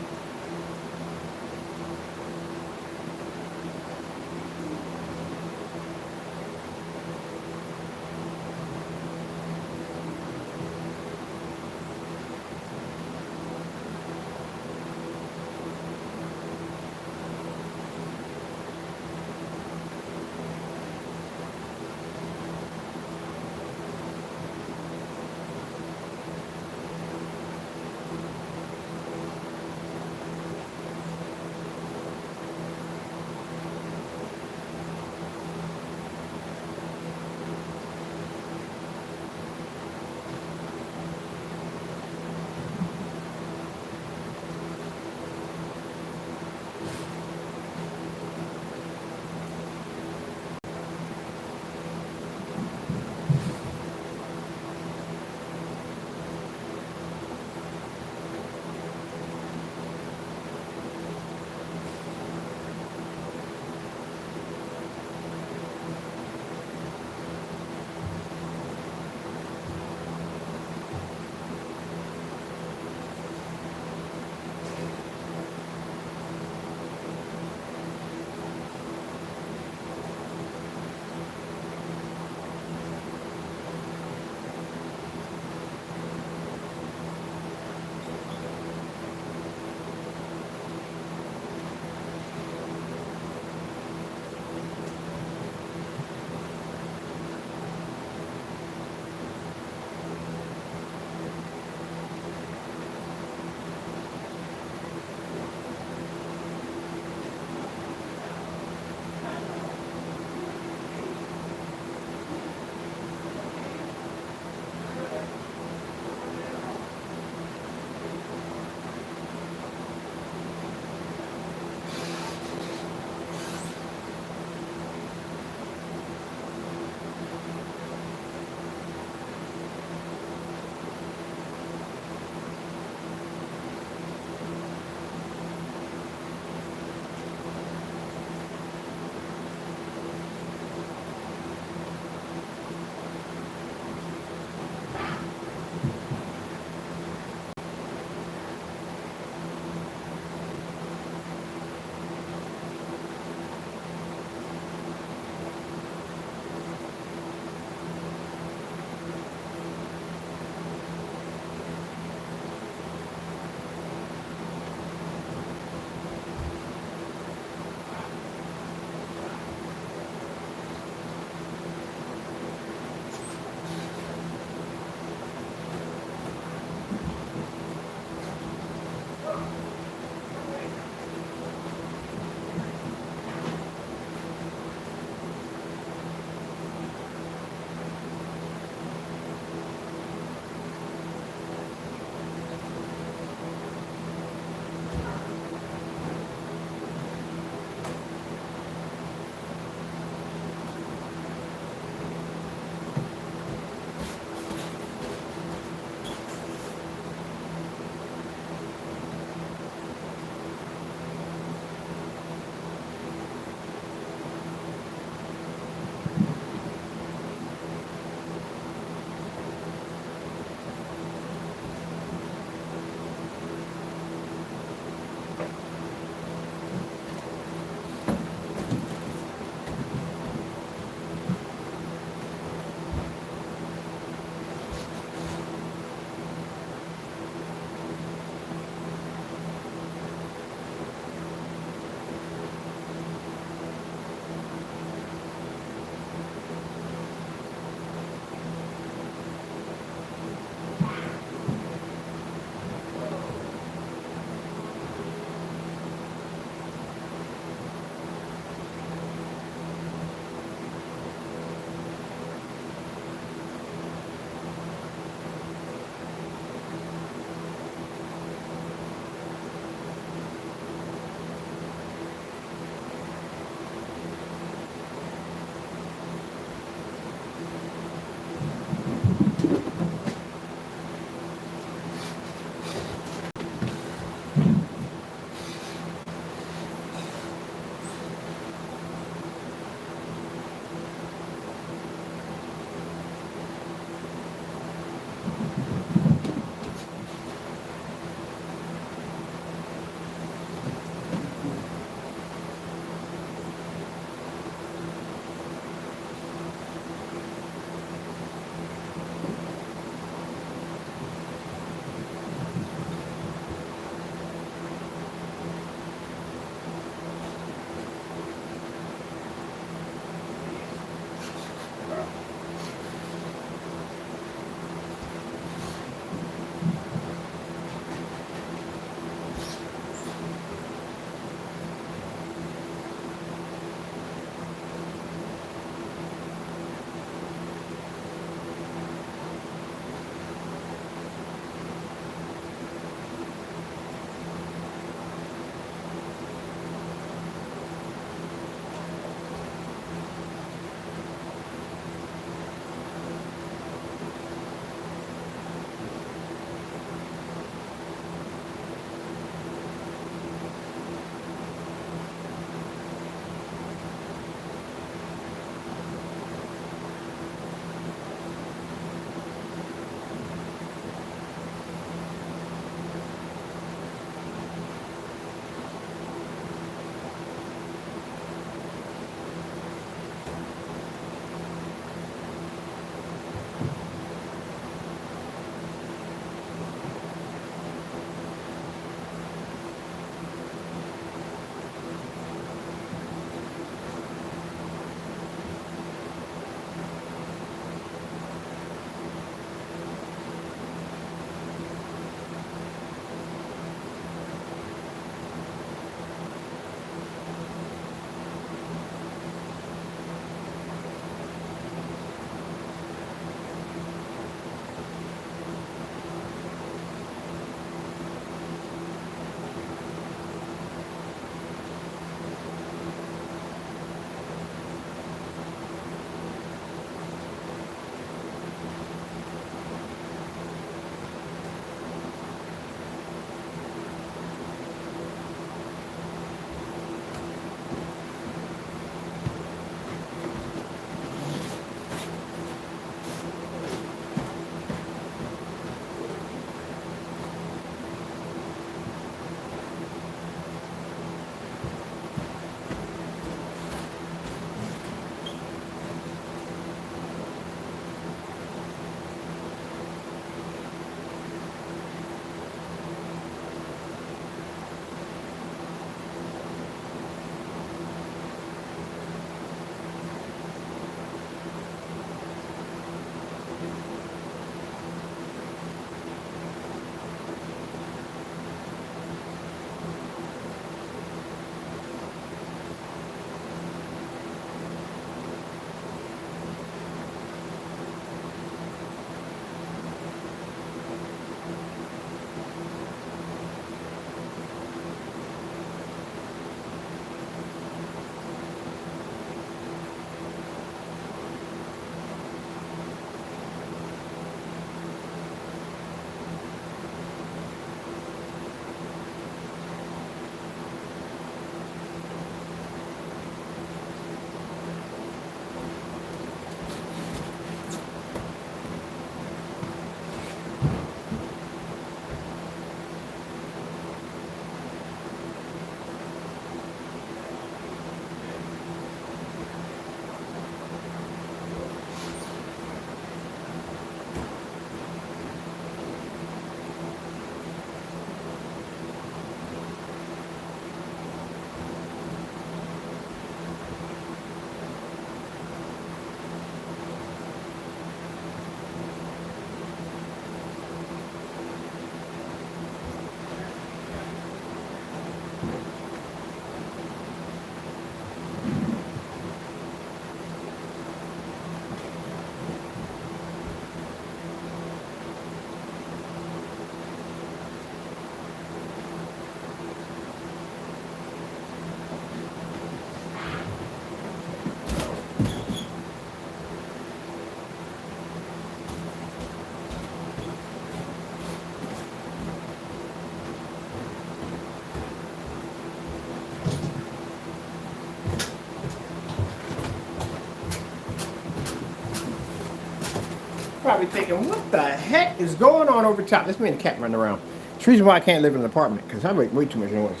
probably thinking, what the heck is going on over top? That's me and the cat running around. It's the reason why I can't live in an apartment, because I make way too much noise.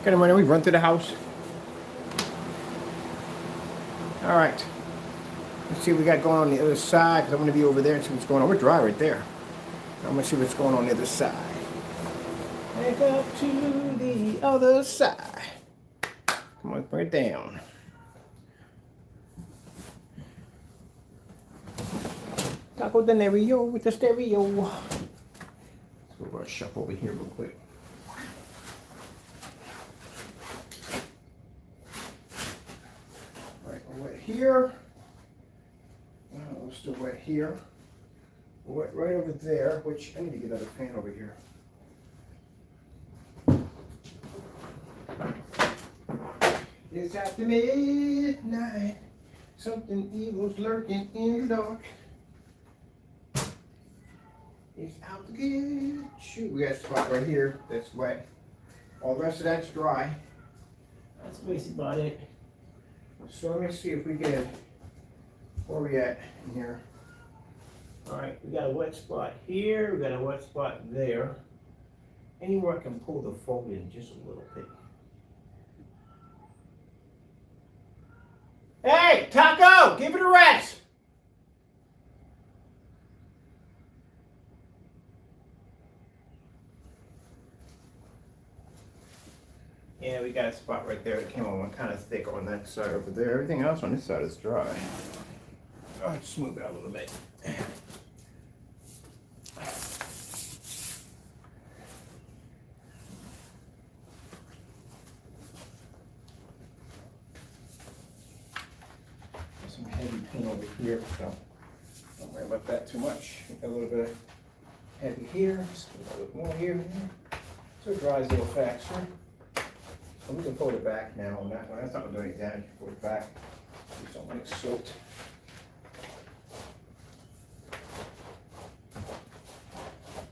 Get him running, we run through the house. All right. Let's see what we got going on the other side, because I'm going to be over there and see what's going on. We're dry right there. I'm going to see what's going on the other side. Back up to the other side. Come on, bring it down. Taco de Nereo with the stereo. Let's go over a shuffle over here real quick. All right, we're wet here. We're still wet here. We're wet right over there, which I need to get another fan over here. It's after midnight. Something evil's lurking in the dark. It's out to get you. We got a spot right here that's wet. All the rest of that's dry. That's basically about it. So let me see if we can. Where we at in here? All right, we got a wet spot here. We got a wet spot there. Anywhere I can pull the fold in just a little bit. Hey, Taco, give it a rest. Yeah, we got a spot right there that came on kind of thick on that side over there. Everything else on this side is dry. I'll just smooth it out a little bit. Some heavy paint over here, so don't worry about that too much. A little bit of heavy here, just a little bit more here, so it dries a little faster. So we can fold it back now on that one. That's not going to do any damage. Fold it back. Just don't want it soaked.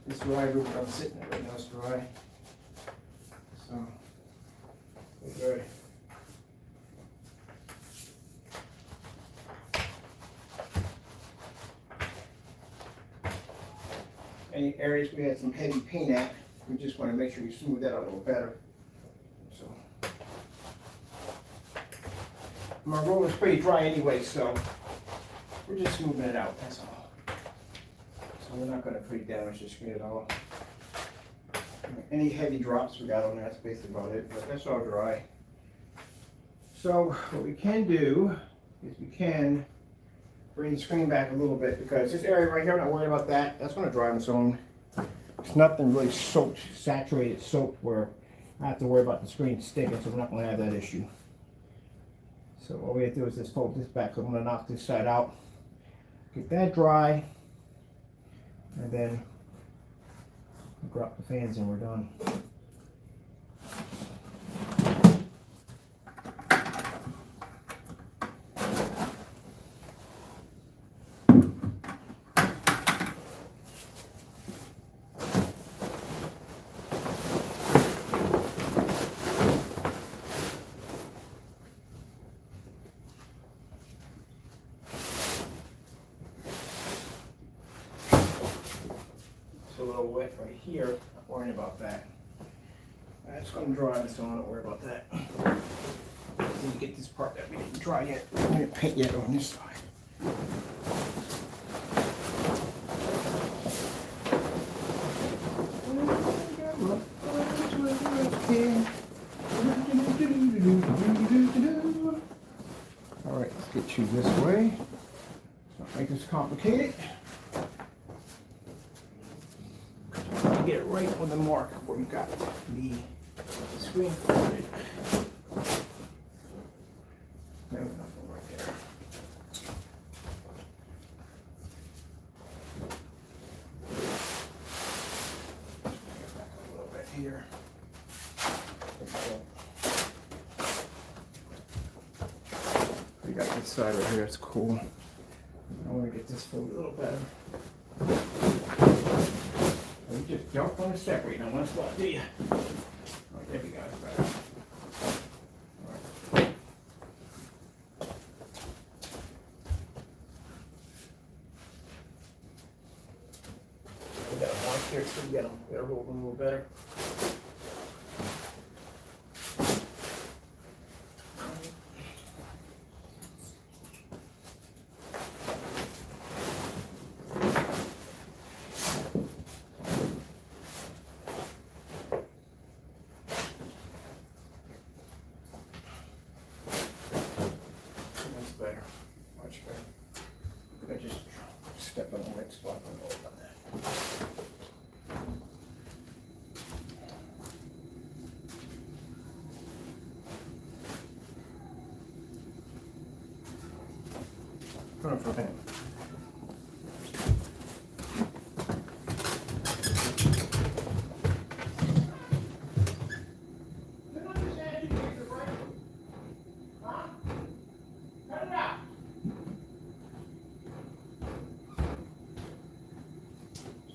This dry roof I'm sitting in right now is dry. So, we're good. Any areas we had some heavy paint at, we just want to make sure we smooth that out a little better. So, my roller's pretty dry anyway, so we're just smoothing it out, that's all. So we're not going to pretty damage the screen at all. Any heavy drops we got on there, that's basically about it, but that's all dry. So what we can do is we can bring the screen back a little bit, because this area right here, I'm not worried about that. That's going to dry on its own. It's nothing really soaked, saturated soaked where I have to worry about the screen sticking, so we're not going to have that issue. So all we have to do is just fold this back. So I'm going to knock this side out, get that dry, and then drop the fans and we're done. A little wet right here, not worrying about that. That's going to dry, so I don't worry about that. Need to get this part that we didn't dry yet. We didn't paint yet on this side. All right, let's get you this way. Let's not make this complicated. Get it right on the mark where we got the screen folded. No, nothing right there. Back a little bit here. We got this side right here. It's cool. I want to get this folded a little better. You just don't want to separate on one spot, do you? All right, there we go. Better. All right. That's better. Much better. I just step on the wet spot and roll on that. Put it for him.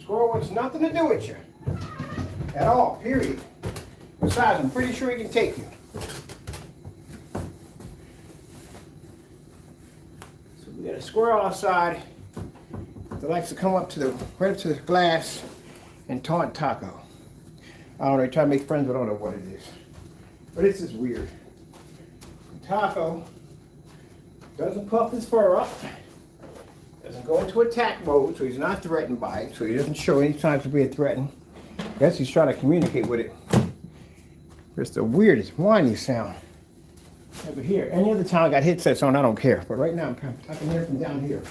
Squirrel wants nothing to do with you. At all, period. Besides, I'm pretty sure he can take you. So we got a squirrel outside that likes to come up to the right up to the glass and taunt Taco. I don't know, try to make friends, but I don't know what it is. But it's just weird. Taco doesn't puff his fur up. Doesn't go into attack mode, so he's not threatened by it, so he doesn't show any signs of being threatened. I guess he's trying to communicate with it. It's the weirdest whiny sound ever hear. Any other time I got headsets on, I don't care. But right now, I can hear it from down here.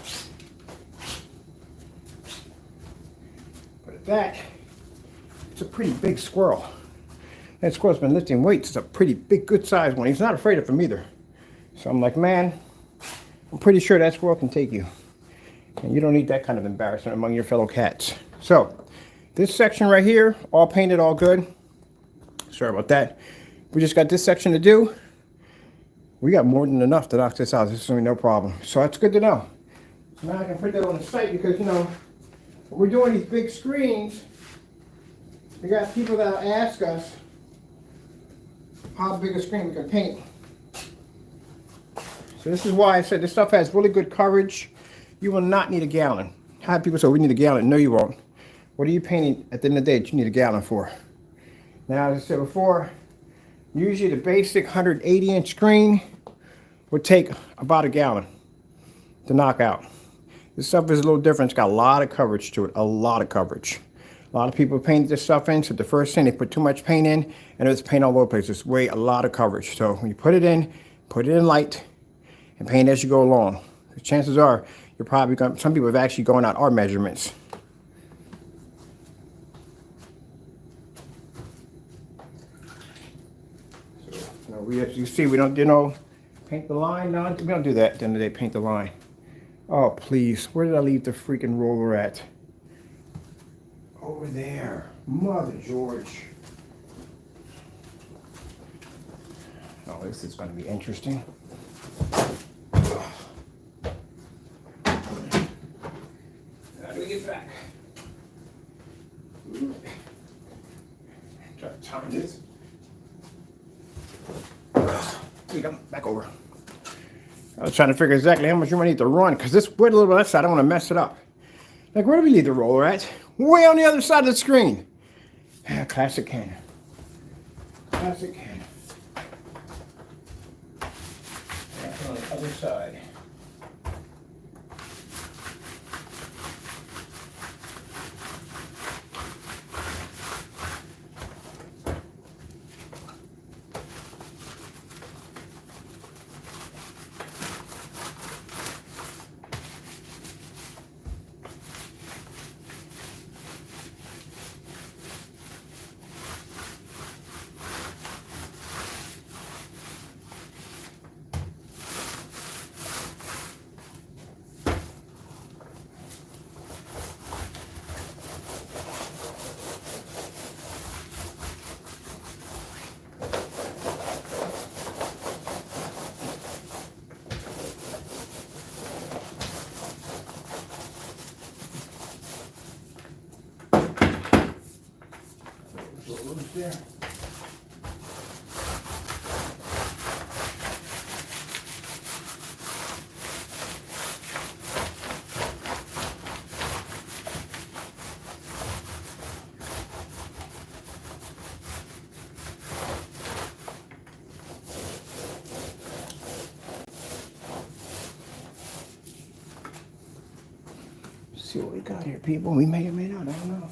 But at that, it's a pretty big squirrel. That squirrel's been lifting weights. It's a pretty big, good sized one. He's not afraid of him either. So I'm like, man, I'm pretty sure that squirrel can take you. And you don't need that kind of embarrassment among your fellow cats. So, this section right here, all painted, all good. Sorry about that. We just got this section to do. We got more than enough to knock this out. This is going to be no problem. So that's good to know. So now I can put that on the site because, you know, when we're doing these big screens, we got people that'll ask us how big a screen we can paint. So this is why I said this stuff has really good coverage. You will not need a gallon. I have people say, we need a gallon. No, you won't. What are you painting at the end of the day that you need a gallon for? Now, as I said before, usually the basic 180-inch screen would take about a gallon to knock out. This stuff is a little different. It's got a lot of coverage to it, a lot of coverage. A lot of people paint this stuff in, so the first thing, they put too much paint in, and it's paint all over the place. It's way a lot of coverage. So when you put it in light, and paint as you go along. The chances are, you're probably going, some people have actually gone out our measurements. So, you know, you see, we don't, you know, paint the line. No, we don't do that. At the end of the day, paint the line. Oh, please. Where did I leave the freaking roller at? Over there. Mother George. Oh, this is going to be interesting. How do we get back? Try to time this. Here you go, back over. I was trying to figure exactly how much room I need to run, because this went a little bit left side, I don't want to mess it up. Like, where do we leave the roller at? Way on the other side of the screen. Yeah, classic Ken. Classic Ken. That's on the other side. There. see what we got here, people. We may or may not, I don't know.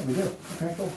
We do. Okay, cool.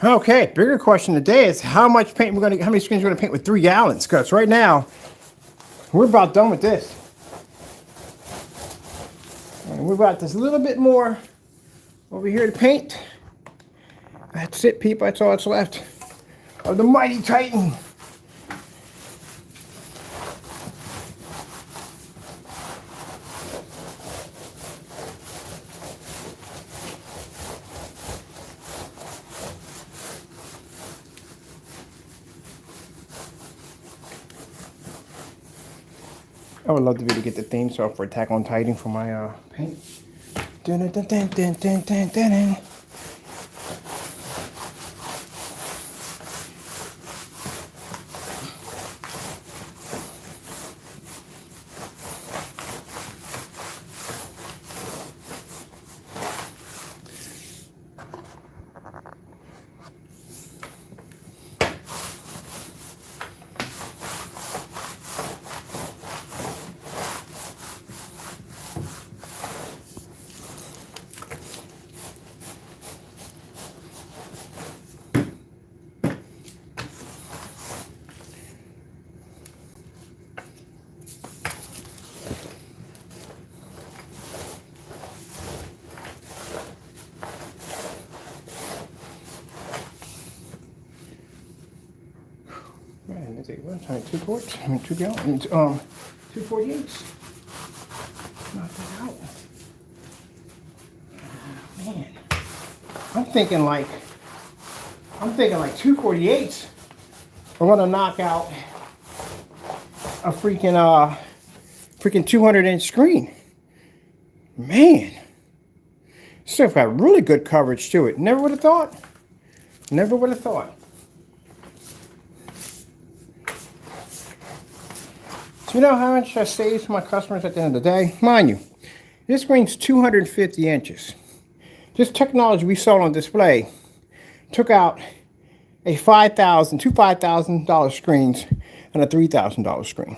Okay, bigger question today is how much paint how many screens we're gonna paint with 3 gallons? Because right now, we're about done with this. And we've got this little bit more over here to paint. That's it, people, that's all that's left of the mighty Titan. I would love to be able to get the theme song for Attack on Titan for my paint. Dun, dun, dun, dun, dun, dun, dun, dun. Man, let's see, 2 quarts, 2 gallons, 248s. Knock that out. Man, I'm thinking like 248s are gonna knock out a freaking 200-inch screen. Man, this stuff got really good coverage to it. Never would have thought. Never would have thought. So you know how much I save to my customers at the end of the day? Mind you, this screen's 250 inches. This technology we saw on display took out two $5,000 screens and a $3,000 screen.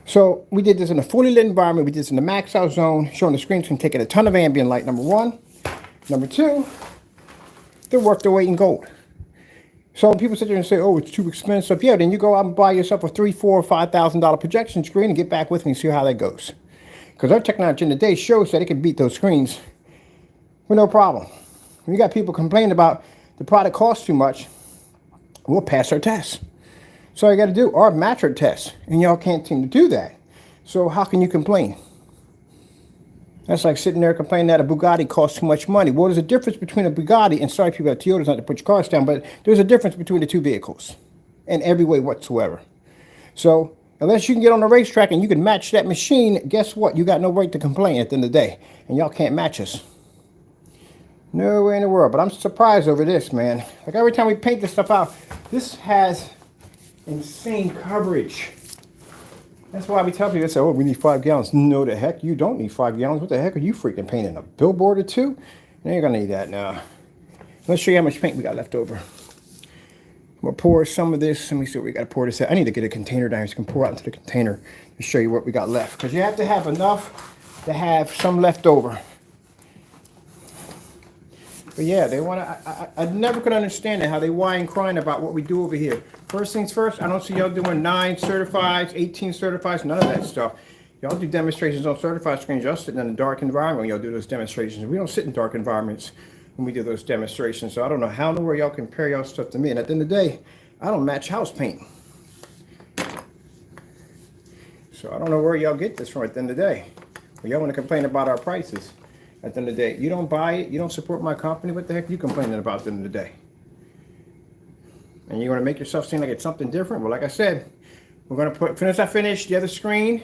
So we did this in a fully lit environment. We did this in the max out zone, showing the screens can take in a ton of ambient light, number one. Number two, they're worth their weight in gold. So when people sit there and say, oh, it's too expensive, yeah, then you go out and buy yourself a $3,000, $4,000, $5,000 projection screen and get back with me and see how that goes. Because our technology in the day shows that it can beat those screens with no problem. When you got people complaining about the product costs too much, we'll pass our tests. So all you got to do are match our tests, and y'all can't seem to do that. So how can you complain? That's like sitting there complaining that a Bugatti costs too much money. Well, there's a difference between a Bugatti, and sorry people at Toyota's not to put your cars down, but there's a difference between the two vehicles in every way whatsoever. So unless you can get on the racetrack and you can match that machine, guess what? You got no right to complain at the end of the day, and y'all can't match us. No way in the world. But I'm surprised over this, man. Like every time we paint this stuff out, this has insane coverage. That's why we tell people, they say, oh, we need 5 gallons. No, the heck, you don't need 5 gallons. What the heck are you freaking painting? A billboard or two? You ain't gonna need that now. Let's show you how much paint we got left over. We'll pour some of this. Let me see what we got to pour this out. I need to get a container down so I can pour out into the container to show you what we got left. Because you have to have enough to have some left over. But yeah, they want to. I never could understand it, how they whine crying about what we do over here. First things first, I don't see y'all doing 9 certifieds, 18 certifieds, none of that stuff. Y'all do demonstrations on certified screens. Y'all sitting in a dark environment when y'all do those demonstrations. We don't sit in dark environments when we do those demonstrations. So I don't know how in the world y'all compare y'all stuff to me. And at the end of the day, I don't match house paint. So I don't know where y'all get this from at the end of the day. Well, y'all want to complain about our prices. At the end of the day, you don't buy it, you don't support my company, what the heck are you complaining about at the end of the day? And you want to make yourself seem like it's something different? Well, like I said, we're going to put, as I finish the other screen,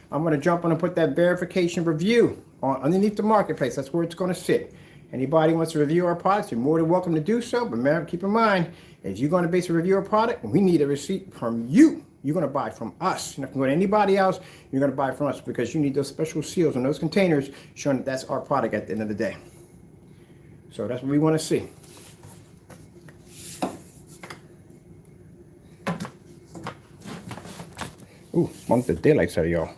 I'm going to jump on and put that verification review on underneath the marketplace. That's where it's going to sit. Anybody wants to review our products, you're more than welcome to do so. But man, keep in mind, if you're going to base a review of a product, we need a receipt from you. You're going to buy from us. You're not going to go to anybody else. You're going to buy from us because you need those special seals on those containers showing that that's our product at the end of the day. So that's what we want to see. Ooh, bumped the daylights out of y'all.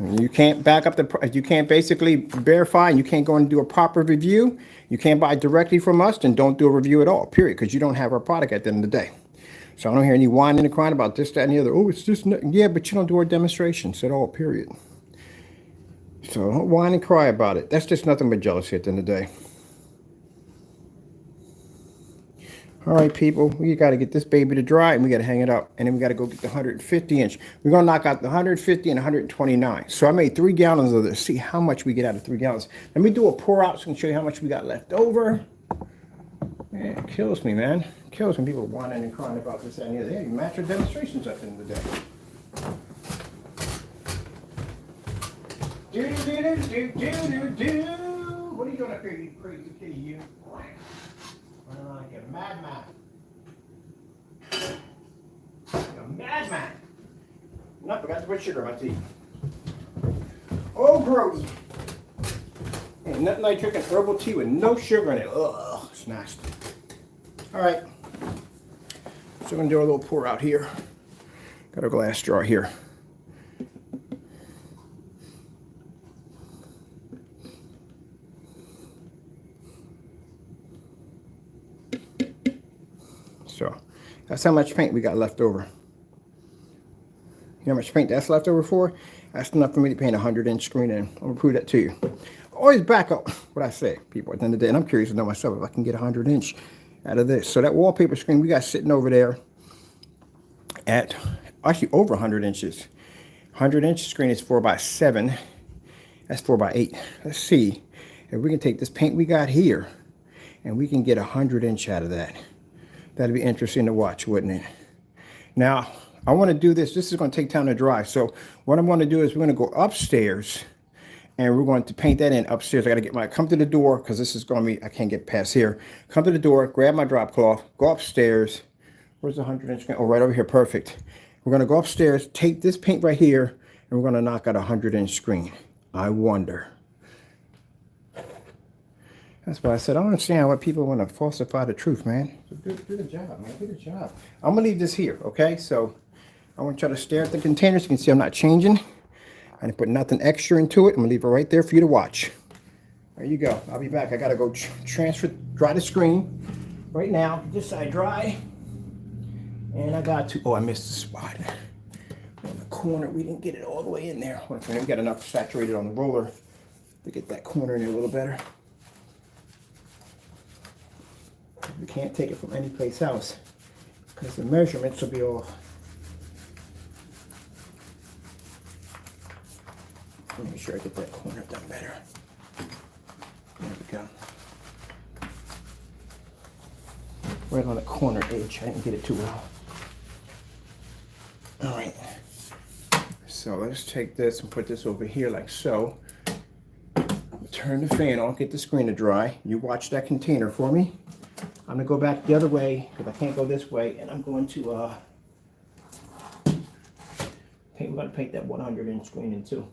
You can't back up you can't basically verify, and you can't go and do a proper review. You can't buy directly from us, then don't do a review at all, period, because you don't have our product at the end of the day. So I don't hear any whining and crying about this, that, and the other. Oh, it's just, yeah, but you don't do our demonstrations at all, period. So don't whine and cry about it. That's just nothing but jealousy at the end of the day. All right, people, we got to get this baby to dry, and we got to hang it up, and then we got to go get the 150 inch. We're going to knock out the 150 and 129. So I made 3 gallons of this. See how much we get out of 3 gallons. Let me do a pour out so I can show you how much we got left over. Man, it kills me, man. It kills when people whining and crying about this and the other. They match your demonstrations at the end of the day. What are you doing up here, you crazy kitty, you? Like a madman. Like a madman. No, I forgot to put sugar in my tea. Oh, gross. Ain't nothing like drinking herbal tea with no sugar in it. Ugh, it's nasty. All right. So I'm going to do a little pour out here. Got a glass jar here. So that's how much paint we got left over. You know how much paint that's left over for? That's enough for me to paint a 100-inch screen in. I'm going to prove that to you. Always back up what I say, people, at the end of the day. And I'm curious to know myself if I can get a 100-inch out of this. So that wallpaper screen we got sitting over there at actually over 100 inches. 100-inch screen is 4x7. That's 4x8. Let's see if we can take this paint we got here and we can get a 100-inch out of that. That'd be interesting to watch, wouldn't it? Now, I want to do this. This is going to take time to dry. So what I'm going to do is we're going to go upstairs and we're going to paint that in upstairs. I got to get come to the door because this is going to be, I can't get past here. Come to the door, grab my drop cloth, go upstairs. Where's the 100-inch? Oh, right over here. Perfect. We're going to go upstairs, take this paint right here, and we're going to knock out a 100-inch screen. I wonder. That's why I said, I don't understand why people want to falsify the truth, man. So do the job, man. Do the job. I'm going to leave this here, okay? So I want you to stare at the containers. You can see I'm not changing. I didn't put nothing extra into it. I'm going to leave it right there for you to watch. There you go. I'll be back. I got to go dry the screen right now. This side dry. And I got to, oh, I missed the spot. On the corner, we didn't get it all the way in there. We got enough saturated on the roller to get that corner in there a little better. We can't take it from any place else because the measurements will be off. Make sure I get that corner done better. There we go. Right on the corner edge. I didn't get it too well. All right. So let's take this and put this over here like so. Turn the fan on, get the screen to dry. You watch that container for me. I'm going to go back the other way because I can't go this way, and I'm going to we're going to paint that 100-inch screen in too.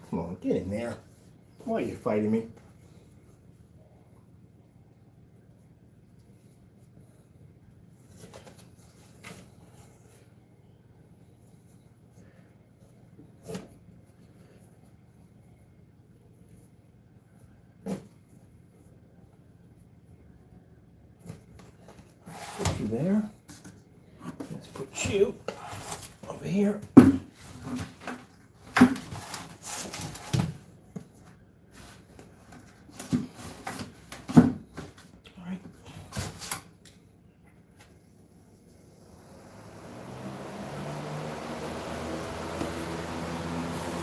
Come on, get in there. Why are you fighting me? Put you there. Let's put you over here.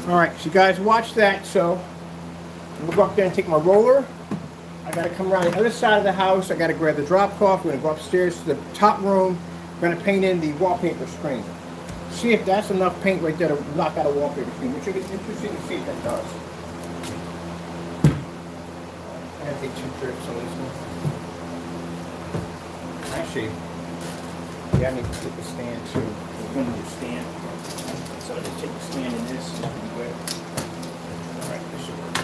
All right, so you guys watch that. So I'm gonna go up there and take my roller. I gotta come around the other side of the house. I gotta grab the drop cloth. We're gonna go upstairs to the top room. We're gonna paint in the wallpaper screen. See if that's enough paint right there to knock out a wallpaper screen, which will be interesting to see if that does. I gotta take 2 trips on this one. Actually, yeah, I need to take the stand too. We're gonna do stand. So I'll just take the stand in this. All right, this should work.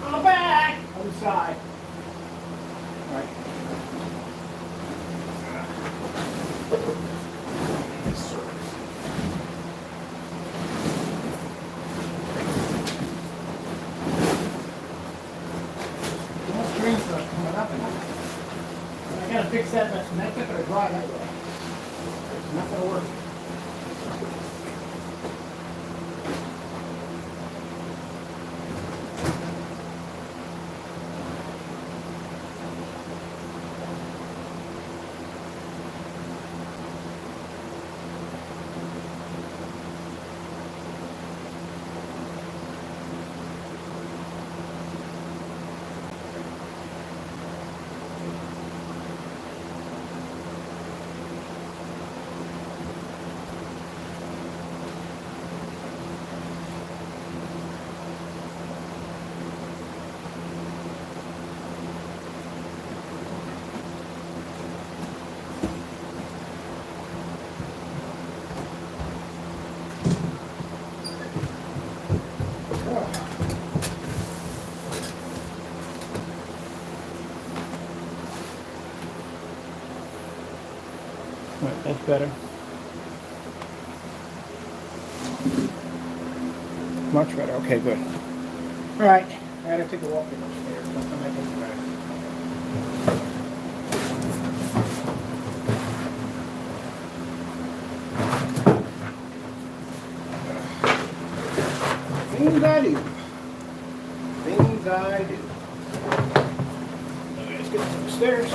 I'm back! Other side. All right. More screen stuff coming up in here. I gotta fix that, that's not gonna dry that way. It's not gonna work. Right, that's better. Much better. Okay, good. All right, I gotta take a walk upstairs. Don't come back in the back. Things I do. Things I do. Okay, let's get upstairs.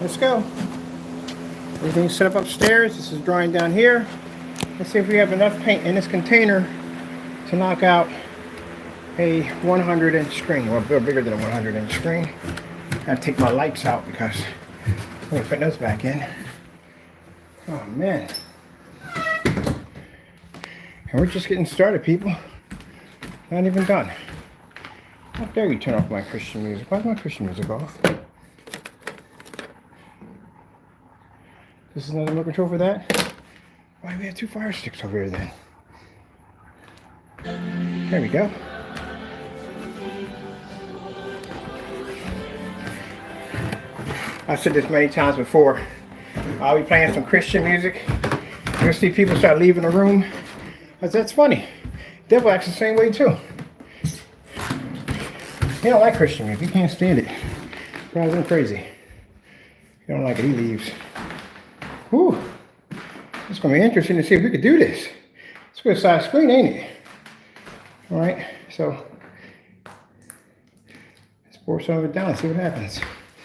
let's go. Everything's set up upstairs. This is drying down here. Let's see if we have enough paint in this container to knock out a 100 inch screen. Well, a bit bigger than a 100 inch screen. I gotta take my lights out because I'm gonna put those back in. Oh man. And we're just getting started, people. Not even done. How dare you turn off my Christian music? Why is my Christian music off? This is another remote control for that? Why do we have 2 fire sticks over here then? There we go. I've said this many times before. I'll be playing some Christian music. You'll see people start leaving the room. That's funny. Devil acts the same way too. He don't like Christian music. He can't stand it. Drives him crazy. He don't like it. He leaves. Whew. It's going to be interesting to see if we could do this. It's a good size screen, ain't it? All right. So let's pour some of it down and see what happens.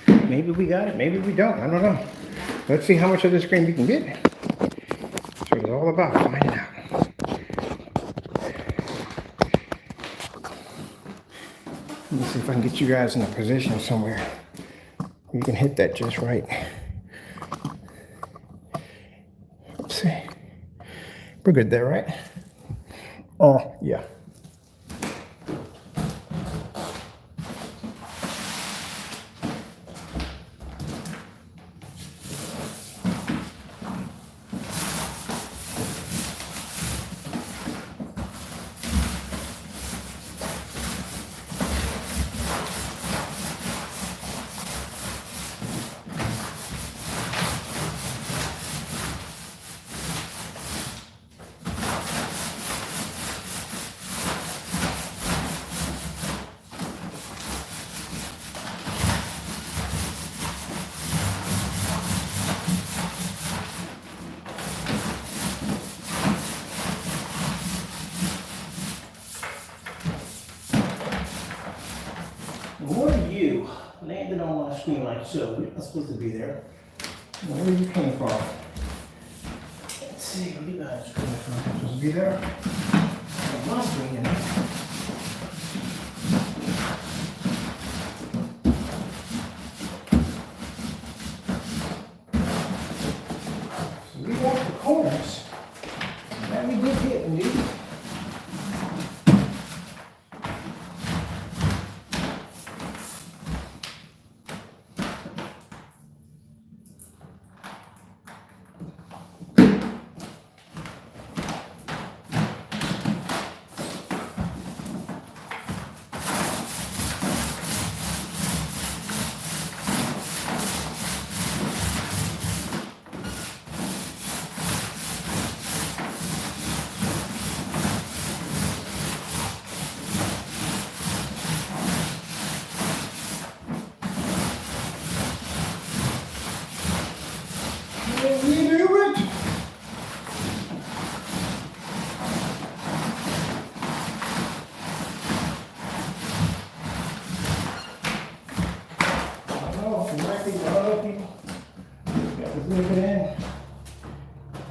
Maybe we got it. Maybe we don't. I don't know. Let's see how much of this screen we can get. That's what it's all about. Finding out. Let me see if I can get you guys in a position somewhere you can hit that just right. Let's see. We're good there, right? Oh, yeah. What are you landed on my screen like so? You're not supposed to be there. Where you came from? Let's see where you guys coming from. You're supposed to be there. On my screen, you know. So we want the corners. Let me get hit, indeed.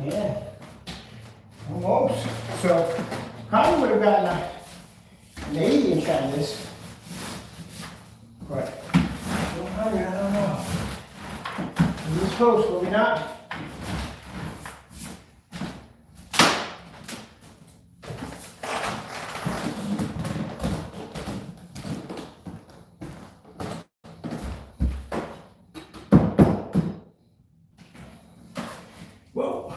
Yeah, almost. So probably would have gotten an 80 inch out of this, but 100, I don't know. We were close, were we not? Whoa.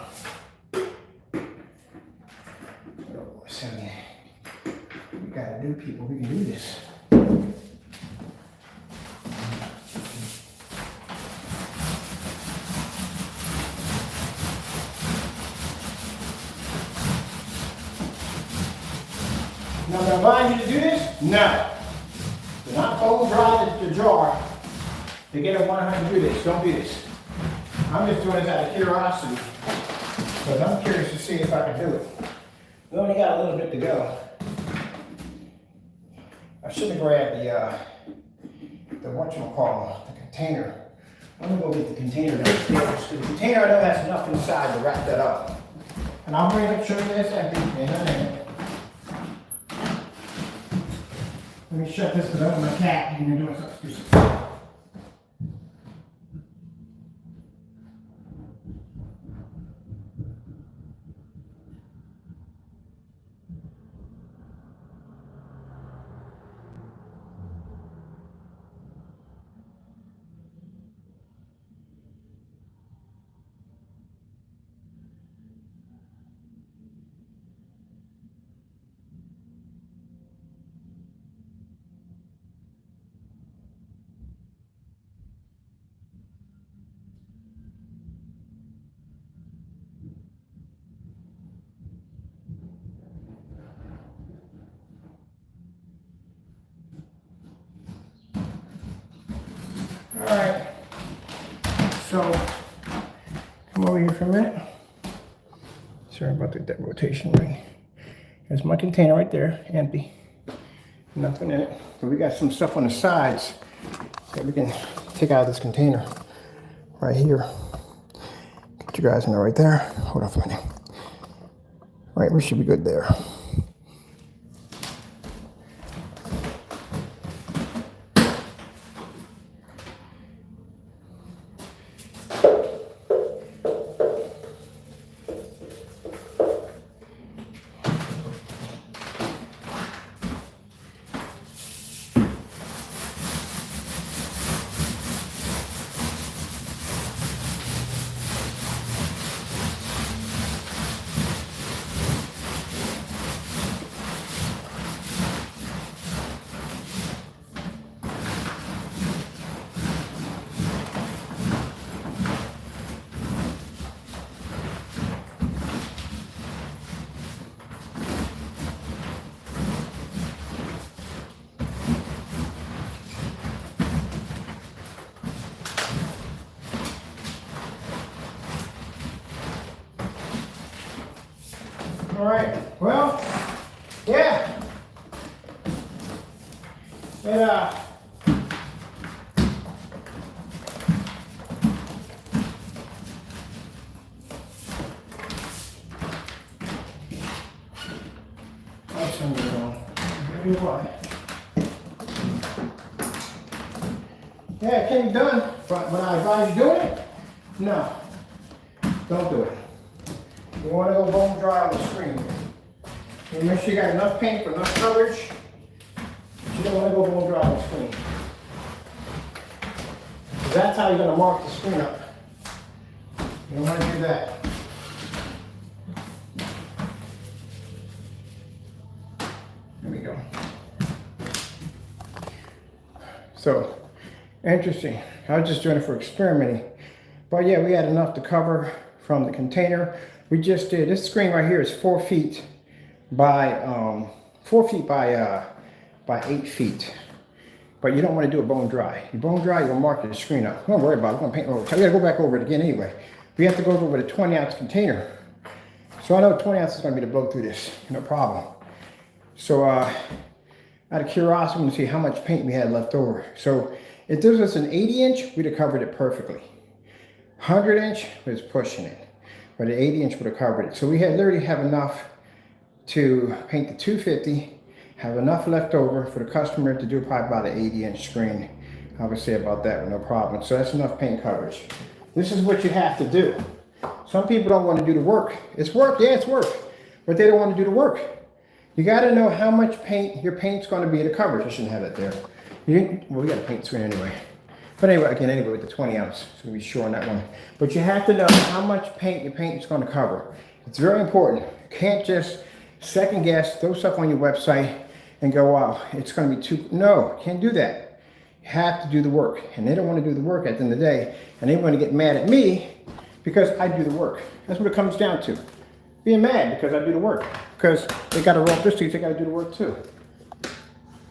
We gotta do, people. We can do this. Now, am I advising you to do this? No. Do not fold dry the jar to get a 100 to do this. Don't do this. I'm just doing this out of curiosity because I'm curious to see if I can do it. We only got a little bit to go. I should have grabbed the whatchamacallit, the container I'm gonna go get the container downstairs, because the container I know has enough inside to wrap that up. And I'll bring it, show you this empty in a minute. Let me shut this because I don't want my cat and you're doing something stupid. All right, so come over here for a minute. Sorry about that rotation ring. There's my container right there, empty, nothing in it. But we got some stuff on the sides that we can take out of this container right here. Get you guys in there right there. Hold on for a minute. Right, we should be good there. All right, well, yeah. That's something wrong. Maybe why. Yeah, it can be done, but when I advise you doing it, no, don't do it. You want to go bone dry on the screen. And make sure you got enough paint for enough coverage. But you don't want to go bone dry on the screen. So that's how you're going to mark the screen up. You don't want to do that. There we go. So, interesting. I was just doing it for experimenting. But yeah, we had enough to cover from the container. We just did, this screen right here is 4 feet by 8 feet. But you don't want to do it bone dry. You bone dry, you'll mark the screen up. Don't worry about it, we're going to paint over. We got to go back over it again anyway. We have to go over with a 20-ounce container. So I know 20 ounces is going to be to blow through this, no problem. So out of curiosity, we can see how much paint we had left over. So if this was an 80-inch, we'd have covered it perfectly. 100-inch was pushing it. But an 80-inch would have covered it. So we had literally have enough to paint the 250, have enough left over for the customer to do probably about an 80-inch screen. I would say about that with no problem. So that's enough paint coverage. This is what you have to do. Some people don't want to do the work. It's work, yeah, it's work. But they don't want to do the work. You got to know how much paint your paint's going to be to coverage. I shouldn't have that there. Well, we got a paint screen anyway. But anyway, with the 20 ounce, it's going to be sure on that one. But you have to know how much paint your paint is going to cover. It's very important. You can't just second guess, throw stuff on your website and go, wow, it's going to be too, no, can't do that. You have to do the work. And they don't want to do the work at the end of the day. And they want to get mad at me because I do the work. That's what it comes down to. Being mad because I do the work. Because they got to roll up this street, they got to do the work too.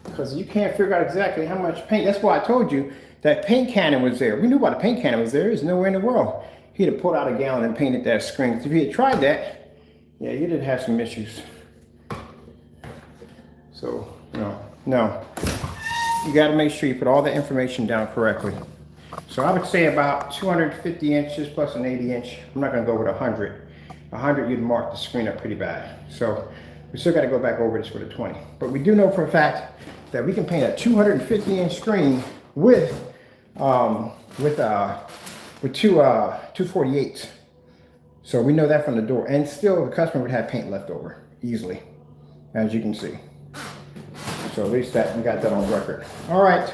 Because you can't figure out exactly how much paint. That's why I told you that paint cannon was there. We knew why the paint cannon was there. There's nowhere in the world. He'd have pulled out a gallon and painted that screen. If he had tried that, yeah, you did have some issues. So, no. You got to make sure you put all the information down correctly. So I would say about 250 inches plus an 80 inch. I'm not gonna go with 100. 100, you'd mark the screen up pretty bad. So we still gotta go back over this with a 20. But we do know for a fact that we can paint a 250 inch screen with two 248s. So we know that from the door. And still the customer would have paint left over easily, as you can see. So at least that we got that on record. All right.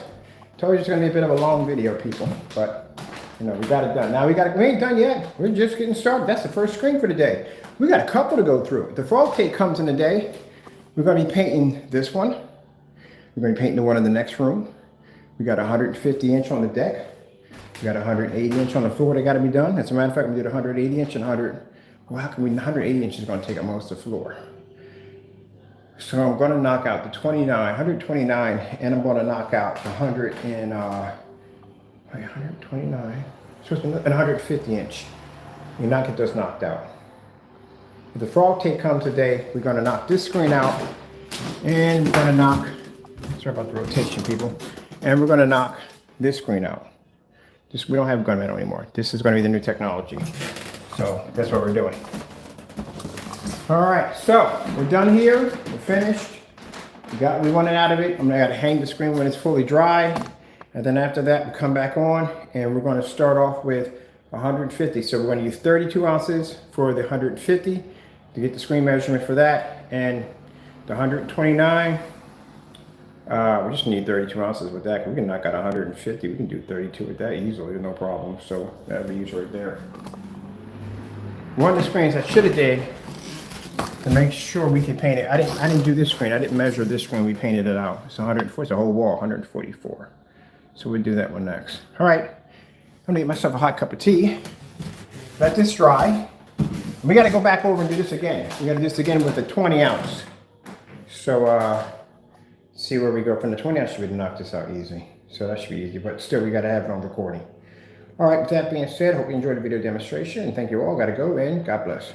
Told you it's gonna be a bit of a long video, people, but you know, we got it done. Now we ain't done yet. We're just getting started. That's the first screen for the day. We got a couple to go through. The fall tape comes in the day. We're gonna be painting this one. We're gonna be painting the one in the next room. We got 150 inch on the deck. We got 180 inch on the floor that got to be done. As a matter of fact, we did 180 inch and 100. Well, how can we? 180 inch is going to take up most of the floor. So I'm going to knock out the 129, and I'm going to knock out the 129. So 150 inch. We not get those knocked out. If the frog tape comes today, we're going to knock this screen out, and we're going to knock. Sorry about the rotation, people. And we're going to knock this screen out. We don't have gunmetal anymore. This is going to be the new technology. So that's what we're doing. All right, so we're done here. We're finished. We got what we wanted out of it. I'm going to hang the screen when it's fully dry. And then after that, we come back on and we're going to start off with 150. So we're going to use 32 ounces for the 150 to get the screen measurement for that. And the 129, we just need 32 ounces with that. We can knock out 150. We can do 32 with that easily, no problem. So that'll be used right there. One of the screens I should have did to make sure we could paint it. I didn't do this screen. I didn't measure this screen. We painted it out. It's 104. It's a whole wall, 144. So we'll do that one next. All right. I'm gonna get myself a hot cup of tea. Let this dry. We got to go back over and do this again. We got to do this again with the 20 ounce. So see where we go from the 20 ounce. Should knock this out easy. So that should be easy. But still, we got to have it on recording. All right. With that being said, hope you enjoyed the video demonstration, and thank you all. Got to go, and God bless.